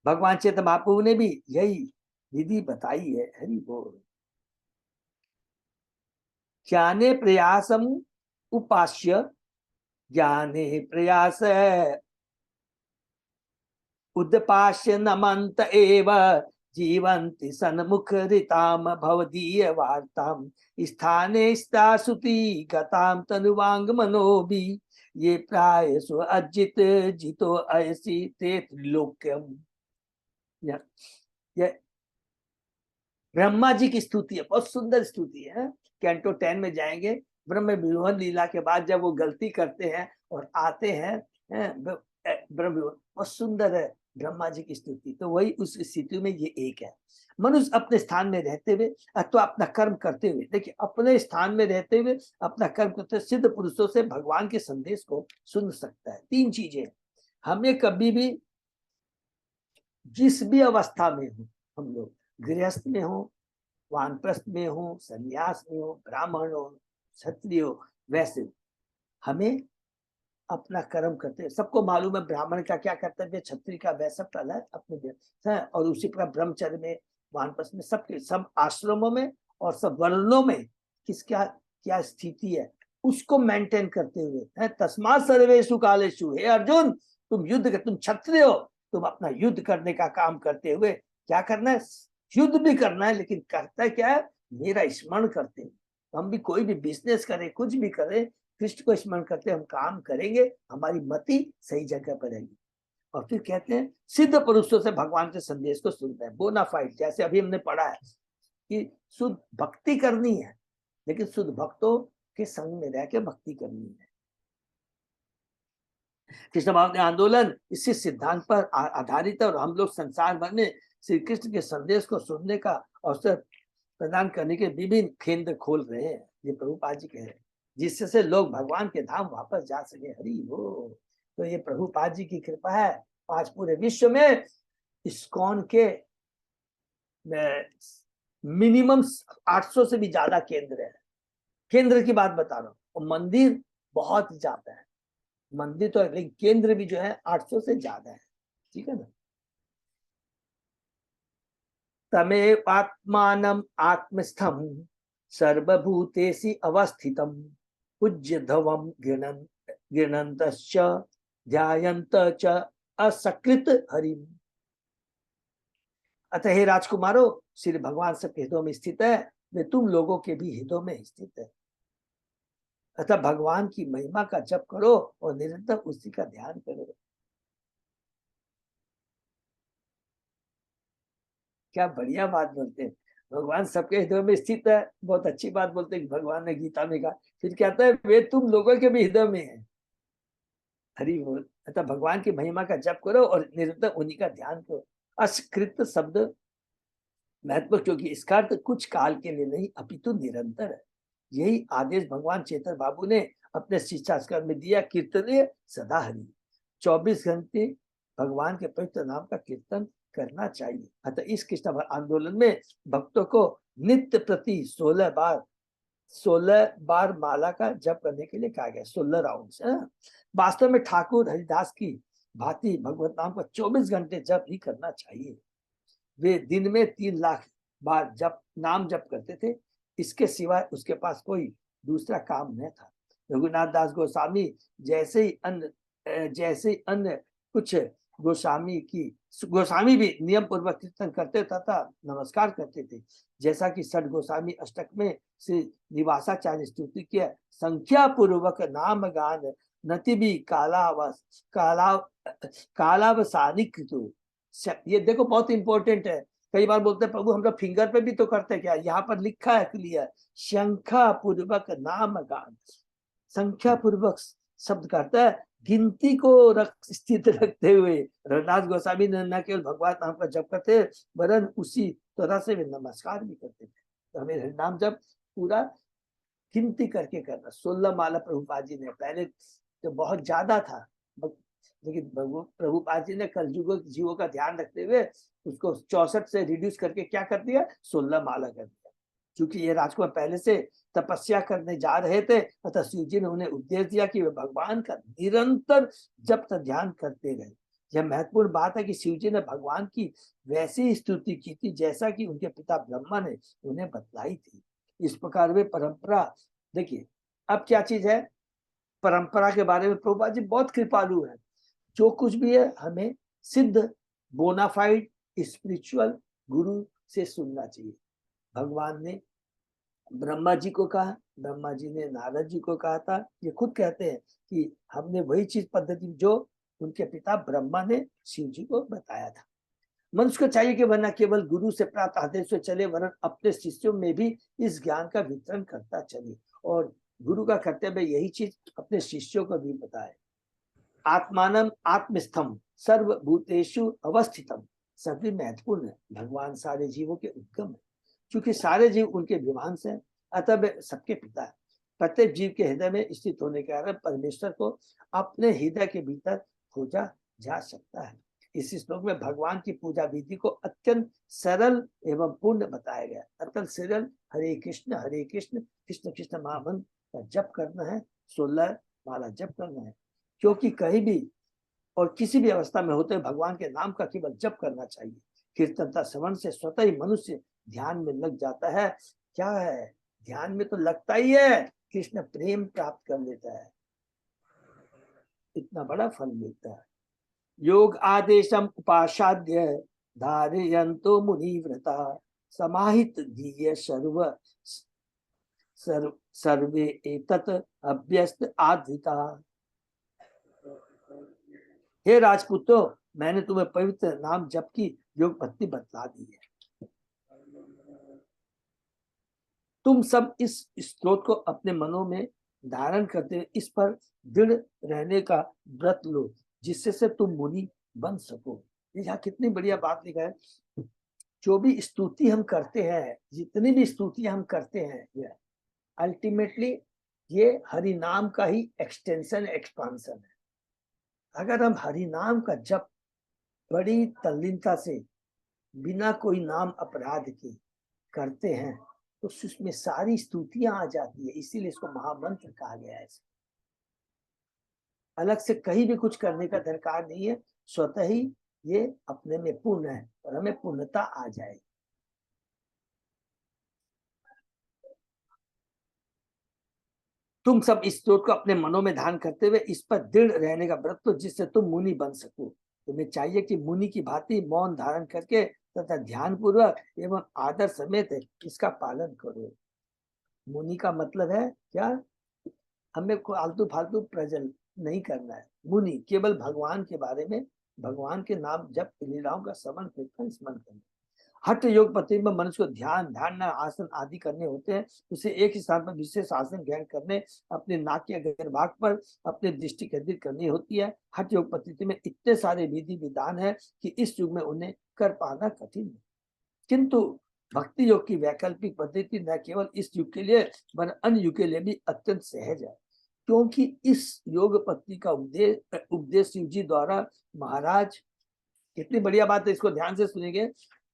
भगवान चैतन्य महाप्रभु ने भी यही विधि बताई है। हरि बोल। ज्ञाने प्रयासम उपास्य, ज्ञाने प्रयास उद्पास्य नमंत एव, जीवंति सन्मुख ऋताम भवदीय वार्ताम, स्थाने स्तासुति गताम तनुवांग मनोबी, ये प्राय सो अजित जितो ऐसी ते त्रिलोक्यम। ये ब्रह्मा जी की स्तुति है, बहुत सुंदर स्तुति है। कैंटो 10 में जाएंगे, ब्रह्म विमोहन लीला के बाद जब वो गलती करते हैं और आते हैं, ब्रह्म, बहुत सुंदर है ब्रह्मा जी की स्तुति। तो वही उस स्थिति में ये एक है। मनुष्य अपने स्थान में रहते हुए अथवा अपना कर्म करते हुए, देखिए अपने स्थान में रहते हुए अपना कर्म करते हुए सिद्ध पुरुषों से भगवान के संदेश को सुन सकता है। 3 चीजें, हमें कभी भी जिस भी अवस्था में हो, हम लोग गृहस्थ में हो, वानप्रस्थ में हो, संन्यास में हो, ब्राह्मण हो, क्षत्रिय हो, वैसे हमें अपना कर्म करते हैं। सबको मालूम है ब्राह्मण का क्या कर्तव्य, क्षत्रिय का वैसा फल है अपने है, और उसी प्रकार ब्रह्मचर्य में, वानप्रस्थ में, सबके सब आश्रमों में और सब वर्णों में किसका क्या स्थिति है उसको मेंटेन करते हुए है। तस्मात् सर्वेषु कालेषु, हे अर्जुन तुम युद्ध कर, तुम क्षत्रिय हो, तुम अपना युद्ध करने का काम करते हुए क्या करना है, युद्ध भी करना है, लेकिन करता क्या है, मेरा स्मरण करते हैं। हम भी कोई भी बिजनेस करें, कुछ भी करें, कृष्ण को स्मरण करते हम काम करेंगे, हमारी मति सही जगह पर रहेगी। और फिर कहते हैं सिद्ध पुरुषों से भगवान के संदेश को सुनते हैं, बोनाफाइड, जैसे अभी हमने पढ़ा है कि शुद्ध भक्ति करनी है, लेकिन शुद्ध भक्तों के संग में रह के भक्ति करनी है। कृष्ण भाव आंदोलन इसी सिद्धांत पर आधारित है और हम लोग संसार भर में श्री कृष्ण के संदेश को सुनने का अवसर प्रदान करने के विभिन्न केंद्र खोल रहे हैं। ये प्रभुपाद जी कह रहे हैं, जिससे लोग भगवान के धाम वापस जा सके। हरि बोल। तो ये प्रभुपाद जी की कृपा है। आज पूरे विश्व में इस्कॉन के मिनिमम 800 से भी ज्यादा केंद्र है। केंद्र की बात बता रहा हूँ, और मंदिर बहुत ज्यादा है। मंदिर तो है, लेकिन केंद्र भी जो है 800 से ज्यादा है। ठीक है ना। तमेव आत्मानम आत्मस्थम सर्वभूतेषु अवस्थितम पूज्य धवम गृणन्तश्च ध्यायन्त च असकृत हरिम। अतः हे राजकुमारों, श्री भगवान सबके हृदय में स्थित है, वे तुम लोगों के भी हृदय में स्थित है। अतः भगवान की महिमा का जप करो और निरंतर उसी का ध्यान करो। क्या बढ़िया बात बोलते हैं, भगवान सबके हृदय में स्थित है। बहुत अच्छी बात बोलते हैं कि भगवान ने गीता में कहा। फिर कहता है वे तुम लोगों के भी हृदय में है। हरि बोल। अतः भगवान की महिमा का जप करो और निरंतर उन्हीं का ध्यान करो। असकृत शब्द महत्व, क्योंकि इसका अर्थ कुछ काल के लिए नहीं अपितु निरंतर है। यही आदेश भगवान चेतन बाबू ने अपने शिक्षास्कार में दिया, कीर्तन सदा हरि। 24 घंटे भगवान के पवित्र नाम का कीर्तन करना चाहिए। अतः इस कृष्ण आंदोलन में भक्तों को नित्य प्रति 16 बार माला का जप करने के लिए कहा गया। 16 राउंड्स। वास्तव में ठाकुर हरिदास की भांति भगवत नाम का 24 घंटे जप ही करना चाहिए। वे दिन में 3 लाख बार नाम जप करते थे। इसके सिवाय उसके पास कोई दूसरा काम न था। रघुनाथ दास गोस्वामी जैसे ही अन्य कुछ गोस्वामी भी नियम पूर्वक कीर्तन करते तथा नमस्कार करते थे। जैसा कि षड गोस्वामी अष्टक में श्री निवासाचार्य स्तुति किया, संख्या पूर्वक नाम गान नति भी कालावसानिक। ये देखो बहुत इंपॉर्टेंट है। कई बार बोलते हैं प्रभु हम लोग फिंगर पे भी तो करते क्या, यहाँ पर लिखा है क्लियर, संख्या पूर्वक नाम गान। संख्या पूर्वक शब्द करता है गिनती को स्थित रखते हुए। रघुनाथ गोस्वामी ने न केवल भगवान नाम का जप करते वरन उसी तरह से वे नमस्कार भी करते थे। तो हमें नाम जप पूरा गिनती करके करना। 16 माला प्रभुपाद जी ने, पहले तो बहुत ज्यादा था, लेकिन प्रभुपाद जी ने कलयुग जीवों का ध्यान रखते हुए उसको 64 से रिड्यूस करके क्या कर दिया, 16 माला कर दिया। क्योंकि ये राजकुमार पहले से तपस्या करने जा रहे थे, अतः शिव जी ने उन्हें उपदेश दिया कि वे भगवान का निरंतर जब तक ध्यान करते रहे। यह महत्वपूर्ण बात है कि शिव जी ने भगवान की वैसी स्तुति की थी जैसा कि उनके पिता ब्रह्मा ने उन्हें बतलाई थी। इस प्रकार वे परंपरा, देखिए अब क्या चीज है, परंपरा के बारे में प्रभुपाद जी बहुत कृपालु है। जो कुछ भी है हमें सिद्ध बोनाफाइड स्पिरिचुअल गुरु से सुनना चाहिए। भगवान ने ब्रह्मा जी को कहा, ब्रह्मा जी ने नारद जी को कहा था। ये खुद कहते हैं कि हमने वही चीज पद्धति जो उनके पिता ब्रह्मा ने शिव जी को बताया था। मनुष्य को चाहिए कि वरना केवल गुरु से प्राप्त आदेश से चले, वरन अपने शिष्यों में भी इस ज्ञान का वितरण करता चले। और गुरु का कर्तव्य यही चीज अपने शिष्यों को भी बताए। आत्मानम आत्मस्थम सर्वभूतेषु अवस्थितम। सभी महत्वपूर्ण है। भगवान सारे जीवों के उद्गम है। क्योंकि सारे जीव उनके विभांश हैं, अतः वे सबके पिता है। प्रत्येक जीव के हृदय में स्थित होने के कारण परमेश्वर को अपने हृदय के भीतर खोजा जा सकता है। इस श्लोक में भगवान की पूजा विधि को अत्यंत सरल एवं पूर्ण बताया गया। अत्यंत सरल, हरे कृष्ण कृष्ण कृष्ण महामंत्र का जप करना है, 16 माला जप करना है। क्योंकि कहीं भी और किसी भी अवस्था में होते भगवान के नाम का केवल जप करना चाहिए। कीर्तनता श्रवण से स्वतः ही मनुष्य ध्यान में लग जाता है। क्या है, ध्यान में तो लगता ही है, कृष्ण प्रेम प्राप्त कर लेता है, इतना बड़ा फल मिलता है। योग आदेशम उपासाद्य धारयन्तो मुनिव्रता समाहित धीय सर्वे एतत् अभ्यस्त आधिता। हे राजपूतों, मैंने तुम्हें पवित्र नाम जप की योग पद्धति बतला दी है। तुम सब इस स्त्रोत को अपने मनों में धारण करते हुए इस पर दृढ़ रहने का व्रत लो, जिससे से तुम मुनि बन सको। यहाँ कितनी बढ़िया बात लिखा है। जो भी स्तुति हम करते हैं, जितनी भी स्तुति हम करते हैं, ये अल्टीमेटली ये हरि नाम का ही एक्सटेंशन एक्सपांशन है। अगर हम हरि नाम का जप बड़ी तल्लीनता से बिना कोई नाम अपराध के करते हैं तो उसमें सारी स्तुतियां आ जाती है। इसीलिए इसको महामंत्र कहा गया है। अलग से कहीं भी कुछ करने का दरकार नहीं है, स्वतः ही ये अपने में पूर्ण है और हमें पूर्णता आ जाएगी। तुम सब इस स्त्रोत को अपने मनों में ध्यान करते हुए इस पर दृढ़ रहने का व्रत लो, जिससे तुम मुनि बन सको। तुम्हें चाहिए कि मुनि की भांति मौन धारण करके तथा ध्यान पूर्वक एवं आदर समेत इसका पालन करो। मुनि का मतलब है क्या? हमें कोई आलतू फालतू प्रजल नहीं करना है। मुनि केवल भगवान के बारे में, भगवान के नाम जप लीलाओं का श्रवण कीर्तन स्मरण करना। हठ योग पद्धति में मनुष्य को ध्यान धारणा आसन आदि करने होते हैं। उसे एक ही स्थान पर विशेष आसन ग्रहण करने, अपने नाक के अग्रभाग पर अपनी दृष्टि केंद्रित करनी होती है। हठ योग पद्धति में इतने सारे विधि विधान है कि इस युग में उन्हें कर पाना कठिन है। किंतु भक्ति योग की वैकल्पिक पद्धति न केवल इस युग के लिए वरन अन्य युग के लिए भी अत्यंत सहज है, क्योंकि इस योग पद्धति का उपदेश शिव जी द्वारा महाराज, कितनी बढ़िया बात है, इसको ध्यान से सुनेंगे,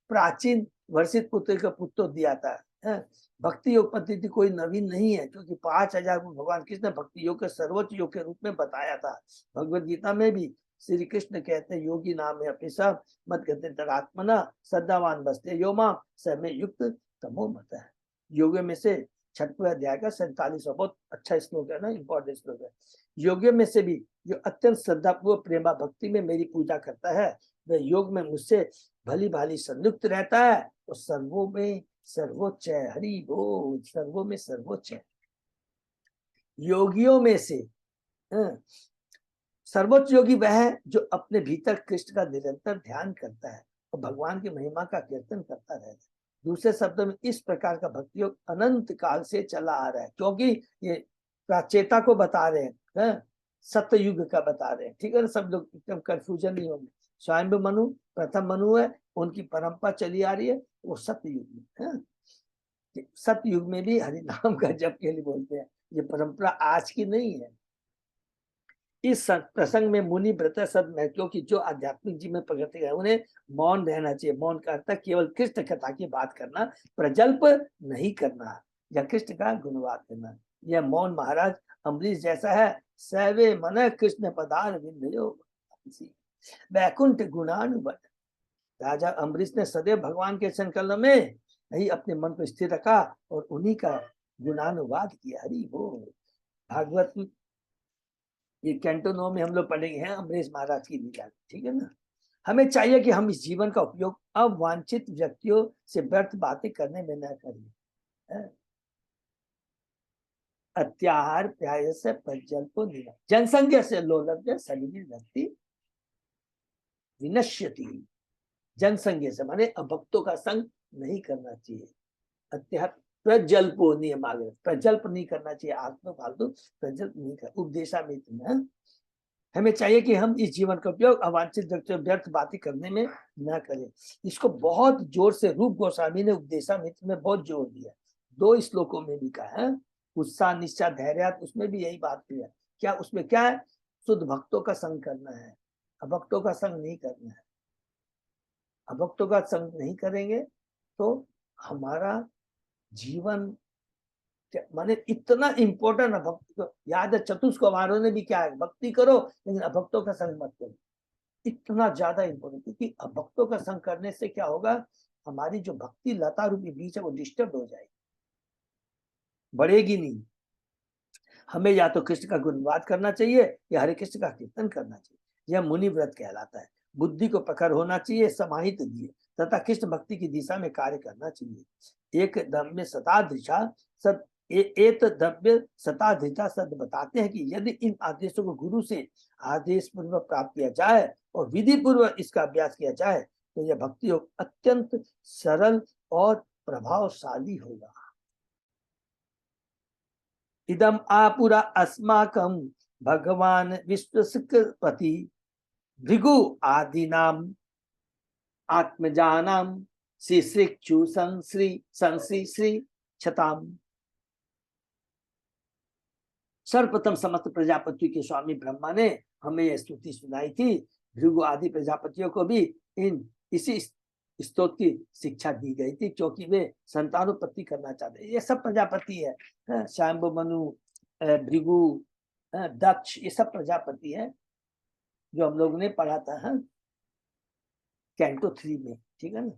प्राचीन वर्षित पुत्र का पुत्र दिया था। भक्ति योग पद्धति कोई नवीन नहीं है, क्योंकि 5000 को भगवान कृष्ण ने भक्ति योग के सर्वोच्च योग के रूप में बताया था। भगवद गीता में भी श्री कृष्ण कहते हैं, योगी नाम है अपने मत गति तरात्मना सद्दावान बसते यो माम समय युक्त तमो मत है। योग में से 6वें अध्याय का 47 बहुत अच्छा श्लोक है ना, इंपॉर्टेंट श्लोक है। योग में से भी जो अत्यंत श्रद्धापूर्वक प्रेमा भक्ति में मेरी पूजा करता है, वह योग में मुझसे भली भाली संयुक्त रहता है और सर्वों में सर्वोच्च है। हरि बोल। सर्वों में सर्वोच्च है। योगियों में से सर्वोच्च योगी वह है जो अपने भीतर कृष्ण का निरंतर ध्यान करता है और भगवान की महिमा का कीर्तन करता रहता है। दूसरे शब्दों में इस प्रकार का भक्ति योग अनंत काल से चला आ रहा है, क्योंकि ये प्राचेता को बता रहे हैं, सत्ययुग का बता रहे हैं। ठीक है ना, सब लोग एकदम कंफ्यूजन नहीं होंगे। स्वयं मनु प्रथम मनु है, उनकी परंपरा चली आ रही है, वो सत्ययुग में है। सत्ययुग में भी हरि नाम का जप के लिए बोलते हैं। ये परंपरा आज की नहीं है। इस प्रसंग में मुनि व्रत सब में, क्योंकि जो आध्यात्मिक जीवन में प्रगति है उन्हें मौन रहना चाहिए। मौन का अर्थ केवल कृष्ण कथा की बात करना, प्रजल्प नहीं करना या कृष्ण का गुणवाद करना। यह मौन महाराज अम्बरीश जैसा है। सैवे मन कृष्ण पदार विंध्यो वैकुंठ गुणानुबद। राजा अम्बरीश ने सदैव भगवान के संकल्प में ही अपने मन को स्थिर रखा और उन्हीं का गुणानुवाद किया। हरि बोल। भागवत ये कैंटो 9 में हम लोग पढ़ेंगे हैं अम्बरीश महाराज की लीला। ठीक है ना। हमें चाहिए कि हम इस जीवन का उपयोग अवांछित व्यक्तियों से व्यर्थ बातें करने में न करें। अत्याहार प्याय से प्रजल्पो निरा जनसंज्ञ से लोलभ्य सलिनी व्यक्ति विनश्यति। जनसंज्ञ से माने अभक्तों का संग नहीं करना चाहिए। अत्याहार प्रजल्पो नियम आ गए, प्रजल्प नहीं करना चाहिए। आत्म फालतू प्रजल्प नहीं कर। उपदेशा में हमें चाहिए कि हम इस जीवन का उपयोग अवांछित व्यर्थ बातें करने में न करें। इसको बहुत जोर से रूप गोस्वामी ने उपदेशा मित्र में बहुत जोर दिया। 2 श्लोकों में भी कहा है। उत्साह निश्चय धैर्य, उसमें भी यही बात की है। क्या उसमें क्या है? शुद्ध भक्तों का संग करना है, अभक्तों का संग नहीं करना है। अभक्तों का संग नहीं करेंगे तो हमारा जीवन माने इतना इंपॉर्टेंट है। भक्ति को याद है, चतुष्कोवारों ने भी क्या है, भक्ति करो लेकिन अभक्तों का संग मत करो। इतना ज्यादा इंपॉर्टेंट, क्योंकि अभक्तों का संग करने से क्या होगा, हमारी जो भक्ति लता रूपी बीज है वो डिस्टर्ब हो जाएगी, बढ़ेगी नहीं। हमें या तो कृष्ण का गुणवाद करना चाहिए या हरे कृष्ण का कीर्तन करना चाहिए। यह मुनि व्रत कहलाता है। बुद्धि को पकड़ होना चाहिए, समाहित दिए तथा कृष्ण भक्ति की दिशा में कार्य करना चाहिए। एक दम्य सताधृषा सद एक दव्य सताधृषा सद बताते हैं कि यदि इन आदेशों को गुरु से आदेश पूर्वक प्राप्त किया जाए और विधि पूर्वक इसका अभ्यास किया जाए तो यह भक्ति योग अत्यंत सरल और प्रभावशाली होगा। इदम आपुरा अस्माकं भगवान विश्वसुखपति भृगु आदिनाम आत्मजानाम श्री श्रीक्षु संश्री श्री छताम। सर्वप्रथम समस्त प्रजापति के स्वामी ब्रह्मा ने हमें यह स्तुति सुनाई थी। भृगु आदि प्रजापतियों को भी इसी स्तोत्र की शिक्षा दी गई थी, क्योंकि वे संतानोत्पत्ति करना चाहते। ये सब प्रजापति है, शाम्ब मनु भृगु दक्ष, ये सब प्रजापति है जो हम लोगों ने पढ़ा था कैंटो 3 में। ठीक है ना।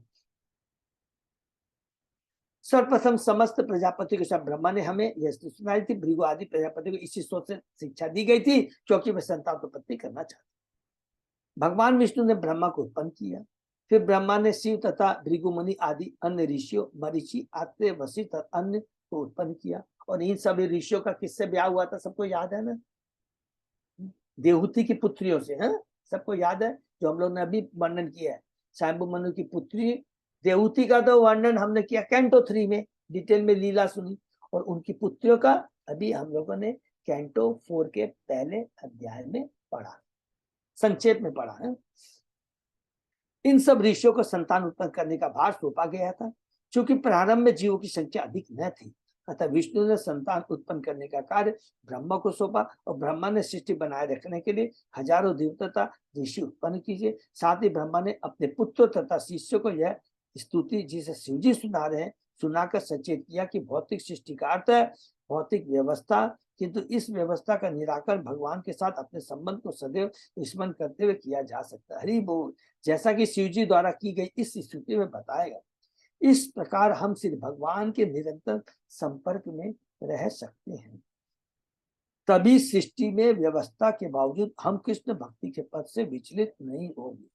सर्वप्रथम समस्त प्रजापति के साथ ब्रह्मा ने हमें यह स्तुति सुनाई थी। भृगु आदि प्रजापति को इसी सोच से शिक्षा दी गई थी क्योंकि वे संतानोत्पत्ति करना चाहते। भगवान विष्णु ने ब्रह्मा को उत्पन्न किया, फिर ब्रह्मा ने शिव तथा भृगुमुनि आदि अन्य ऋषियों मरीचि, आत्रेय, वशिष्ठ और अन्य को उत्पन्न किया। और इन सभी ऋषियों का किससे ब्याह हुआ था, सबको याद है ना? देवहूति की पुत्रियों से, है सबको याद है, जो हम लोग ने अभी वर्णन किया है। स्वयंभू मनु की पुत्री देवहूति का तो वर्णन हमने किया कैंटो 3 में, डिटेल में लीला सुनी। और उनकी पुत्रियों का अभी हम लोगों ने कैंटो 4 के पहले अध्याय में पढ़ा, संक्षेप में पढ़ा है। इन सब ऋषियों को संतान उत्पन्न करने का भार सौंपा गया था। क्योंकि प्रारंभ में जीवों की संख्या अधिक न थी, अतः विष्णु ने संतान उत्पन्न करने का कार्य ब्रह्मा को सौंपा। और ब्रह्मा ने सृष्टि बनाए रखने के लिए हजारों देवता तथा ऋषि उत्पन्न कीजिए। साथ ही ब्रह्मा ने अपने पुत्र तथा शिष्यों को यह स्तुति, जिसे शिवजी सुना रहे हैं, सुनाकर सचेत किया कि भौतिक सृष्टि का अर्थ है भौतिक व्यवस्था, किंतु इस व्यवस्था का निराकरण भगवान के साथ अपने संबंध को सदैव स्मरण करते हुए किया जा सकता है। हरि बोल। जैसा कि शिवजी द्वारा की गई इस स्तुति में बताएगा, इस प्रकार हम सिर्फ भगवान के निरंतर संपर्क में रह सकते हैं, तभी सृष्टि में व्यवस्था के बावजूद हम कृष्ण भक्ति के पथ से विचलित नहीं होंगे।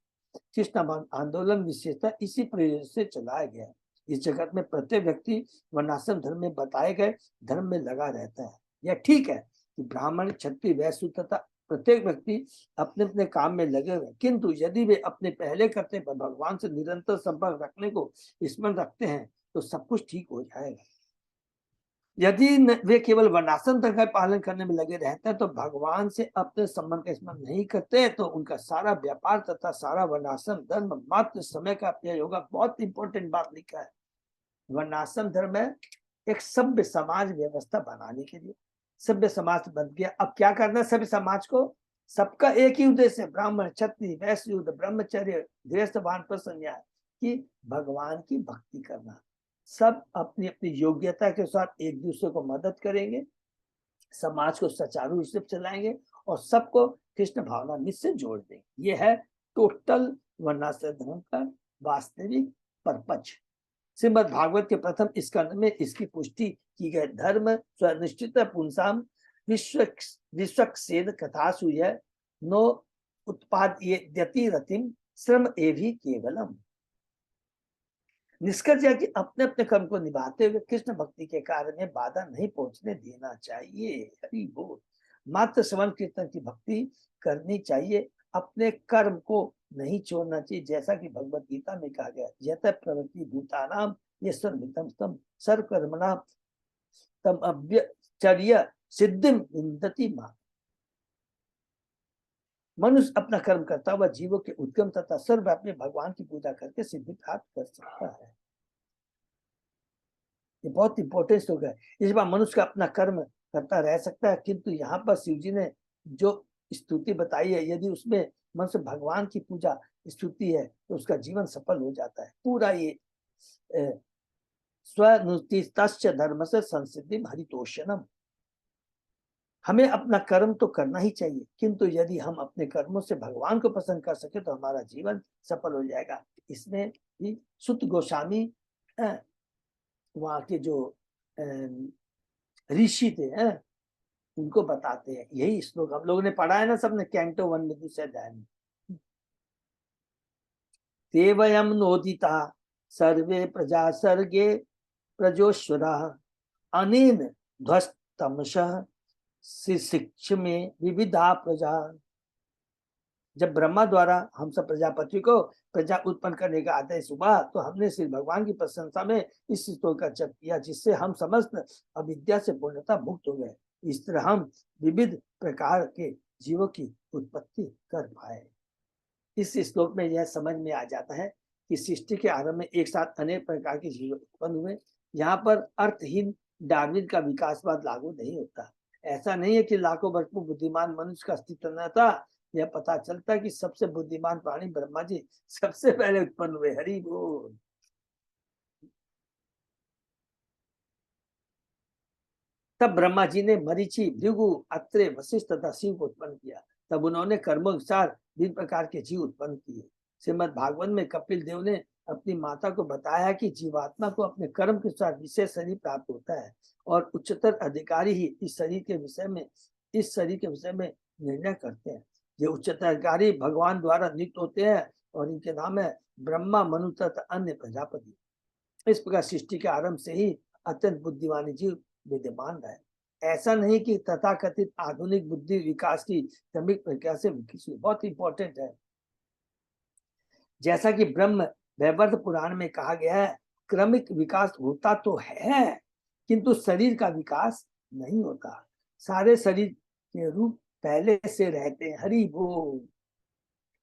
कृष्ण आंदोलन विशेषता इसी प्रयोजन से चलाया गया है। इस जगत में प्रत्येक व्यक्ति वर्णाश्रम धर्म में बताए गए धर्म में लगा रहता है। यह ठीक है कि ब्राह्मण, क्षत्रिय, वैश्य तथा प्रत्येक व्यक्ति अपने अपने काम में लगे हुए, किंतु यदि वे अपने पहले कर्तव्य पर भगवान से निरंतर संपर्क रखने को स्मरण रखते हैं तो सब कुछ ठीक हो जाएगा। यदि वे केवल वर्णाश्रम धर्म का पालन करने में लगे रहते हैं तो भगवान से अपने संबंध का स्मरण नहीं करते, तो उनका सारा व्यापार तथा सारा वर्णाश्रम धर्म मात्र समय का अपव्यय होगा। बहुत इंपॉर्टेंट बात लिखा है। वर्णाश्रम धर्म है एक सभ्य समाज व्यवस्था बनाने के लिए, सभ्य समाज बन गया। अब क्या करना है सभ्य समाज को? सबका एक ही उद्देश्य है, ब्राह्मण, क्षत्रिय, वैश्य, ब्रह्मचर्य, गृहस्थ, वानप्रस्थ, न्याय, कि भगवान की भक्ति करना। सब अपनी अपनी योग्यता के साथ एक दूसरे को मदद करेंगे, समाज को सुचारू रूप से चलाएंगे और सबको कृष्ण भावना से जोड़ देंगे। ये है टोटल वर्णाश्रम धर्म का वास्तविक पर्पज। श्रीमद् भागवत के प्रथम स्कंद में इसकी पुष्टि की गई। धर्म स्वनिष्ठित पुंसाम विश्वक्सेन कथासु यः नो उत्पादयति रतिम श्रम एवि केवलम। निष्कर्ष है कि अपने अपने कर्म को निभाते हुए कृष्ण भक्ति के कार्य में बाधा नहीं पहुंचने देना चाहिए। हरि बोल। मात्र श्रवण कीर्तन की भक्ति करनी चाहिए, अपने कर्म को नहीं छोड़ना चाहिए। जैसा कि भगवत गीता में कहा गया, यत प्रवृत्ति भूतानाम ईश्वर मितम तम सर्वकर्मणाम तम अव्यचर्य सिद्धिम विन्दति मां। मनुष्य अपना कर्म करता हुआ जीवों के उद्गम तथा सर्वव्यापी भगवान की पूजा करके सिद्धि प्राप्त कर सकता है। ये बहुत इंपॉर्टेंट हो गया। इस बार मनुष्य का अपना कर्म करता रह सकता है, किंतु यहाँ पर शिव जी ने जो स्तुति बताई है, यदि उसमें मनुष्य भगवान की पूजा स्तुति है तो उसका जीवन सफल हो जाता है। पूरा ये स्वनुतिष्ठ धर्म से संसिद्धि हरितोषणम। हमें अपना कर्म तो करना ही चाहिए, किंतु यदि हम अपने कर्मों से भगवान को पसंद कर सके तो हमारा जीवन सफल हो जाएगा। इसमें भी सुत गोस्वामी वहाँ के जो ऋषि थे उनको बताते हैं। यही श्लोक हम लोगों ने पढ़ा है ना सबने, कैंटो 1 में दूसरे अध्याय में। ते वयम नोदिता सर्वे प्रजा सर्गे प्रजोश्वरा अनेन ध्वस्तमशः शिक्ष में विविधा प्रजा। जब ब्रह्मा द्वारा हम सब प्रजापति को प्रजा उत्पन्न करने का आदेश हुआ तो हमने श्री भगवान की प्रशंसा में इस स्तोत्र का जप किया, जिससे हम समस्त अविद्या से पूर्णतः मुक्त हो गए। इस तरह हम विविध प्रकार के जीवों की उत्पत्ति कर पाए। इस श्लोक में यह समझ में आ जाता है कि सृष्टि के आरंभ में एक साथ अनेक प्रकार के जीव उत्पन्न हुए। यहाँ पर अर्थहीन डार्विन का विकासवाद लागू नहीं होता। ऐसा नहीं है कि लाखों वर्ष में बुद्धिमान मनुष्य का अस्तित्व न था। यह पता चलता है कि सबसे बुद्धिमान प्राणी ब्रह्मा जी सबसे पहले उत्पन्न हुए। हरि बोल। तब ब्रह्मा जी ने मरीचि, भृगु, अत्रे, वशिष्ठ तथा शिव को उत्पन्न किया। तब उन्होंने कर्मों अनुसार विभिन्न प्रकार के जीव उत्पन्न किए। श्रीमद् भागवत में कपिल देव ने अपनी माता को बताया कि जीवात्मा को अपने कर्म के साथ विशेष शरीर प्राप्त होता है और उच्चतर अधिकारी ही इस शरीर के विषय में निर्णय करते हैं। ये उच्चतर अधिकारी भगवान द्वारा नियुक्त होते हैं और इनके नाम है ब्रह्मा, मनु तथा अन्य प्रजापति। इस प्रकार सृष्टि के आरंभ से ही अत्यंत बुद्धिमानी जीव विद्यमान रहे। ऐसा नहीं कि तथाकथित आधुनिक बुद्धि विकास की क्रमिक प्रक्रिया से विकसित हुई। बहुत इंपॉर्टेंट है। जैसा कि ब्रह्म वैवर्त पुराण में कहा गया है, क्रमिक विकास होता तो है किंतु शरीर का विकास नहीं होता। सारे शरीर के रूप पहले से रहते हैं। हरि बोल।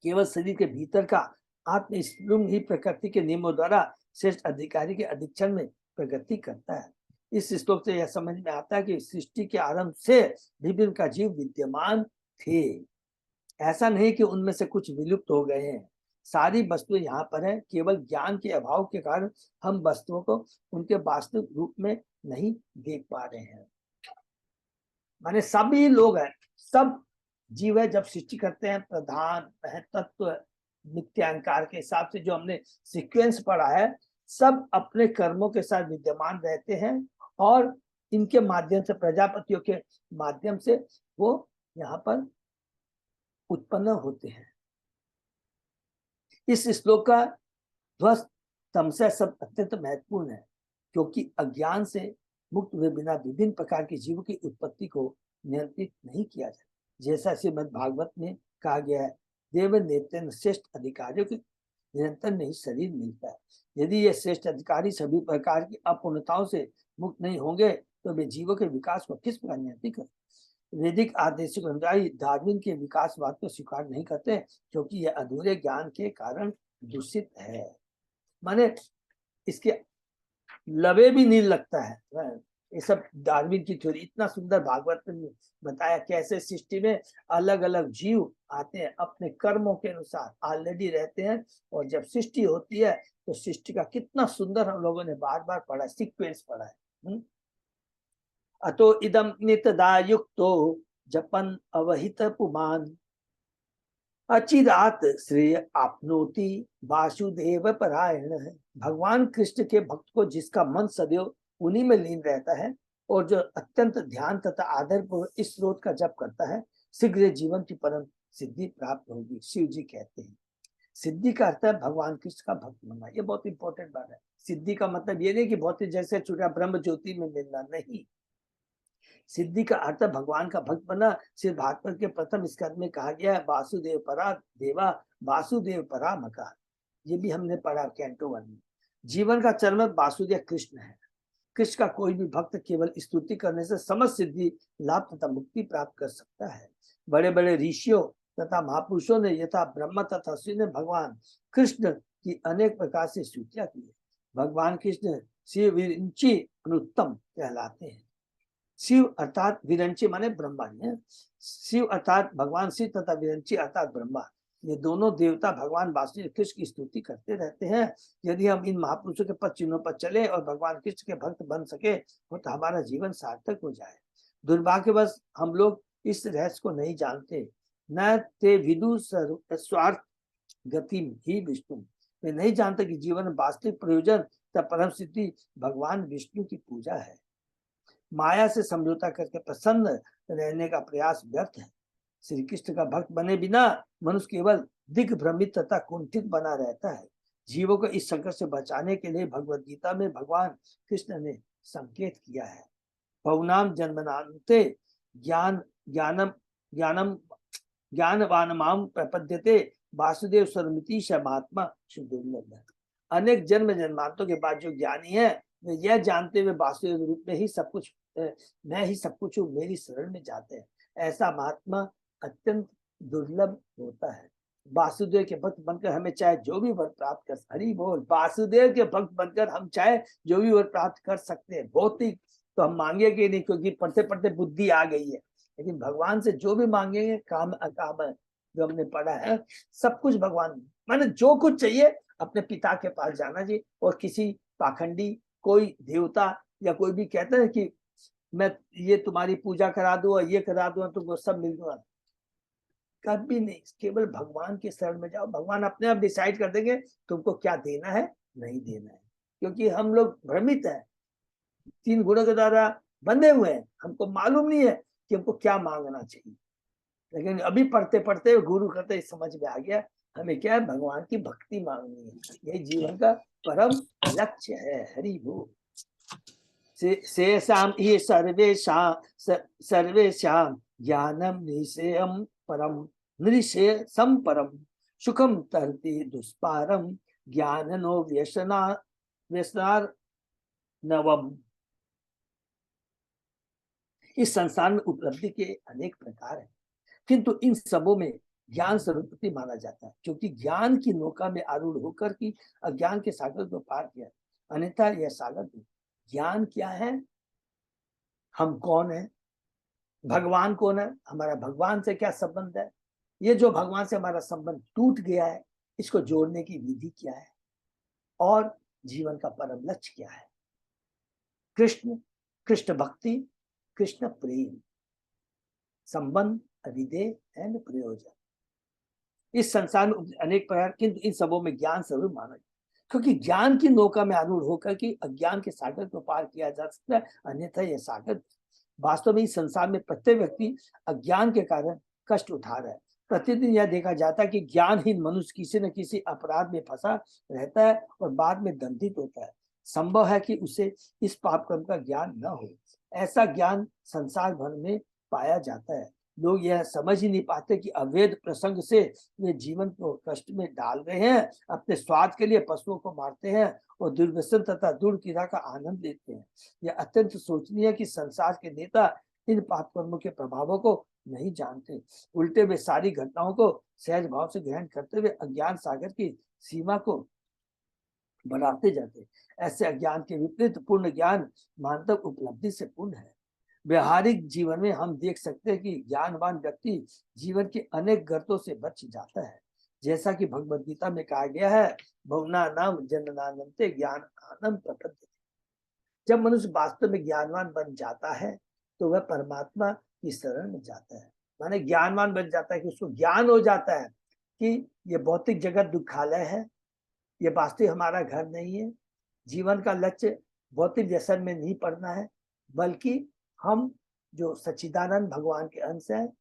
केवल शरीर के भीतर का आत्म स्फुलिंग ही प्रकृति के नियमों द्वारा श्रेष्ठ अधिकारी के अधिक्षण में प्रगति करता है। इस श्लोक से यह समझ में आता है कि सृष्टि के आरंभ से विभिन्न का जीव विद्यमान थे। ऐसा नहीं कि उनमें से कुछ विलुप्त हो गए हैं। सारी वस्तुएं यहाँ पर है, केवल ज्ञान के अभाव के कारण हम वस्तुओं को उनके वास्तविक रूप में नहीं देख पा रहे हैं। माने सभी लोग हैं, सब जीव है। जब सृष्टि करते हैं प्रधान तत्व नित्यांकार के हिसाब से जो हमने सीक्वेंस पढ़ा है, सब अपने कर्मों के साथ विद्यमान रहते हैं और इनके माध्यम से, प्रजापतियों के माध्यम से वो यहाँ पर उत्पन्न होते हैं। इस श्लोक का ध्वस्त तमसा सब अत्यंत महत्वपूर्ण है, क्योंकि अज्ञान से मुक्त हुए बिना विभिन्न प्रकार के जीवों की उत्पत्ति को नियंत्रित नहीं किया जाए। जैसा श्रीमद् भागवत में कहा गया है, देव नेत्र श्रेष्ठ अधिकारियों के निरंतर नहीं शरीर मिलता है। यदि ये श्रेष्ठ अधिकारी सभी प्रकार की अपूर्णताओं से मुक्त नहीं होंगे तो वे जीवों के विकास को किस प्रकार नियंत्रित कर। वैदिक आदेशिक अनुयायी डार्विन के विकासवाद को स्वीकार नहीं करते, क्योंकि यह अधूरे ज्ञान के कारण दूषित है। माने इसके लवे भी नहीं लगता है। ये सब डार्विन की थ्योरी। इतना सुंदर भागवत में बताया कैसे सृष्टि में अलग अलग जीव आते हैं, अपने कर्मों के अनुसार ऑलरेडी रहते हैं, और जब सृष्टि होती है तो सृष्टि का कितना सुंदर हम लोगों ने बार बार पढ़ा, सीक्वेंस पढ़ा है। अतो इदम नितदा युक्तो जपन अवहित पुमान अचिरात श्रेय आपनोति वासुदेव परायण है। भगवान कृष्ण के भक्त को जिसका मन सदैव उन्हीं में लीन रहता है और जो अत्यंत ध्यान तथा आदर पूर्वक इस स्रोत का जप करता है, शीघ्र जीवन की परम सिद्धि प्राप्त होगी। शिव जी कहते हैं सिद्धि का अर्थ है भगवान कृष्ण का भक्त बनना। ये बहुत इंपॉर्टेंट बात है। सिद्धि का मतलब ये नहीं कि बहुत ही जैसे छुटा ब्रह्म ज्योति में मिलना, नहीं। सिद्धि का अर्थ भगवान का भक्त बना। श्री भागवत के प्रथम स्कंद में कहा गया है वासुदेव परा देवा वासुदेव परा मका। ये भी हमने पढ़ा कैंटो 1 में। जीवन का चरम वासुदेव कृष्ण है। कृष्ण का कोई भी भक्त केवल स्तुति करने से समस्त सिद्धि लाभ तथा मुक्ति प्राप्त कर सकता है। बड़े बड़े ऋषियों तथा महापुरुषों ने यथा ब्रह्मा तथा शिव ने भगवान कृष्ण की अनेक प्रकार से स्तुतियां की है। भगवान कृष्ण शिव विरिंची अनुत्तम कहलाते हैं। शिव अर्थात विरंची माने ब्रह्मा है। शिव अर्थात भगवान शिव तथा विरंची अर्थात ब्रह्मा, ये दोनों देवता भगवान वासुदेव कृष्ण की स्तुति करते रहते हैं। यदि हम इन महापुरुषों के पद चिन्हों पर चले और भगवान कृष्ण के भक्त बन सके तो हमारा जीवन सार्थक हो जाए। दुर्भाग्यवश हम लोग इस रहस्य को नहीं जानते। न ते विदु स्वार्थ गति ही विष्णु, वे नहीं जानते कि जीवन वास्तविक प्रयोजन तथा परम सिद्धि भगवान विष्णु की पूजा है। माया से समझौता करके प्रसन्न रहने का प्रयास व्यर्थ है। श्री कृष्ण का भक्त बने बिना मनुष्य केवल दिग्भ्रमित तथा कुंठित बना रहता है। जीवों को इस संकट से बचाने के लिए भगवद गीता में भगवान कृष्ण ने संकेत किया है। बहुनाम जन्मनान्ते ज्ञानवानमाम प्रपद्यते वासुदेव स्वरमिति शमात्मा शुद्धोल्लभ। अनेक जन्म जन्मांतों के बाद जो ज्ञानी है वे यह जानते हुए वासुदेव रूप में ही सब कुछ, मैं ही सब कुछ हूँ, मेरी शरण में जाते हैं। ऐसा महात्मा अत्यंत दुर्लभ होता है। वासुदेव के भक्त बनकर हमें चाहे जो भी वर प्राप्त कर, हरि बोल, वासुदेव के भक्त बनकर हम चाहे जो भी वर प्राप्त कर सकते हैं। भौतिक तो हम मांगेंगे नहीं, क्योंकि पढ़ते पढ़ते बुद्धि आ गई है। लेकिन भगवान से जो भी मांगेंगे काम अकाम है, जो हमने पढ़ा है सब कुछ भगवान, माने जो कुछ चाहिए अपने पिता के पास जाना चाहिए। और किसी पाखंडी कोई देवता या कोई भी कहता है कि मैं ये तुम्हारी पूजा करा दूं और ये करा दूं तुमको सब मिल दूंगा, कभी नहीं, केवल भगवान के शरण में जाओ, भगवान अपने आप डिसाइड कर देंगे तुमको क्या देना है नहीं देना है। क्योंकि हम लोग भ्रमित हैं, 3 गुणों के द्वारा बंधे हुए हैं, हमको मालूम नहीं है कि हमको क्या मांगना चाहिए। लेकिन अभी पढ़ते पढ़ते गुरु कहते समझ में आ गया, हमें क्या है, भगवान की भक्ति मांगनी है, यही जीवन का परम लक्ष्य है। हरि बोल। शेषाम ये सर्वेषां ज्ञानम निश्चयं परम नृशेषं परम सुखम तरति दुष्पारम ज्ञाननो व्यसनार नवम। इस संसार में उपलब्धि के अनेक प्रकार हैं, किंतु इन सबों में ज्ञान सर्वोपरि माना जाता है, क्योंकि ज्ञान की नौका में आरूढ़ होकर की अज्ञान के सागर को पार किया। अन्यथा यह सागर ज्ञान क्या है, हम कौन है, भगवान कौन है, हमारा भगवान से क्या संबंध है, ये जो भगवान से हमारा संबंध टूट गया है, इसको जोड़ने की विधि क्या है, और जीवन का परम लक्ष्य क्या है। कृष्ण, कृष्ण भक्ति, कृष्ण प्रेम, संबंध, विधेय एंड प्रयोजन। इस संसार में अनेक प्रकार, किंतु इन सबों में ज्ञान स्वरूप माना, क्योंकि ज्ञान की नौका में आरूढ़ होकर के अज्ञान के सागर को पार किया जा सकता है। अन्यथा यह सागर, वास्तव में इस संसार में प्रत्येक व्यक्ति अज्ञान के कारण कष्ट उठा रहा है। प्रतिदिन यह देखा जाता है कि ज्ञानहीन मनुष्य किसी न किसी अपराध में फंसा रहता है और बाद में दंडित होता है। संभव है कि उसे इस पाप कर्म का ज्ञान न हो। ऐसा ज्ञान संसार भर में पाया जाता है। लोग यह समझ ही नहीं पाते कि अवैध प्रसंग से वे जीवन को कष्ट में डाल रहे हैं, अपने स्वार्थ के लिए पशुओं को मारते हैं और दुर्व्यसन तथा दुर्क्रिया का आनंद लेते हैं। यह अत्यंत सोचनीय है कि संसार के नेता इन पाप कर्मों के प्रभावों को नहीं जानते, उल्टे वे सारी घटनाओं को सहज भाव से ग्रहण करते हुए अज्ञान सागर की सीमा को बढ़ाते जाते। ऐसे अज्ञान के विपरीत पूर्ण ज्ञान मानव उपलब्धि से पूर्ण है। व्यवहारिक जीवन में हम देख सकते हैं कि ज्ञानवान व्यक्ति जीवन के अनेक गर्तों से बच जाता है। जैसा कि भगवद गीता में कहा गया है, भवना नाम जननानंते ज्ञान आनंद प्रपद्यते। जब मनुष्य वास्तव में ज्ञानवान बन जाता है तो वह परमात्मा की शरण में जाता है। माने ज्ञानवान बन जाता है कि उसको ज्ञान हो जाता है कि ये भौतिक जगत दुखालय है, ये वास्तविक हमारा घर नहीं है। जीवन का लक्ष्य भौतिक व्यसन में नहीं पड़ना है, बल्कि हम जो सच्चिदानंद भगवान के अंश है,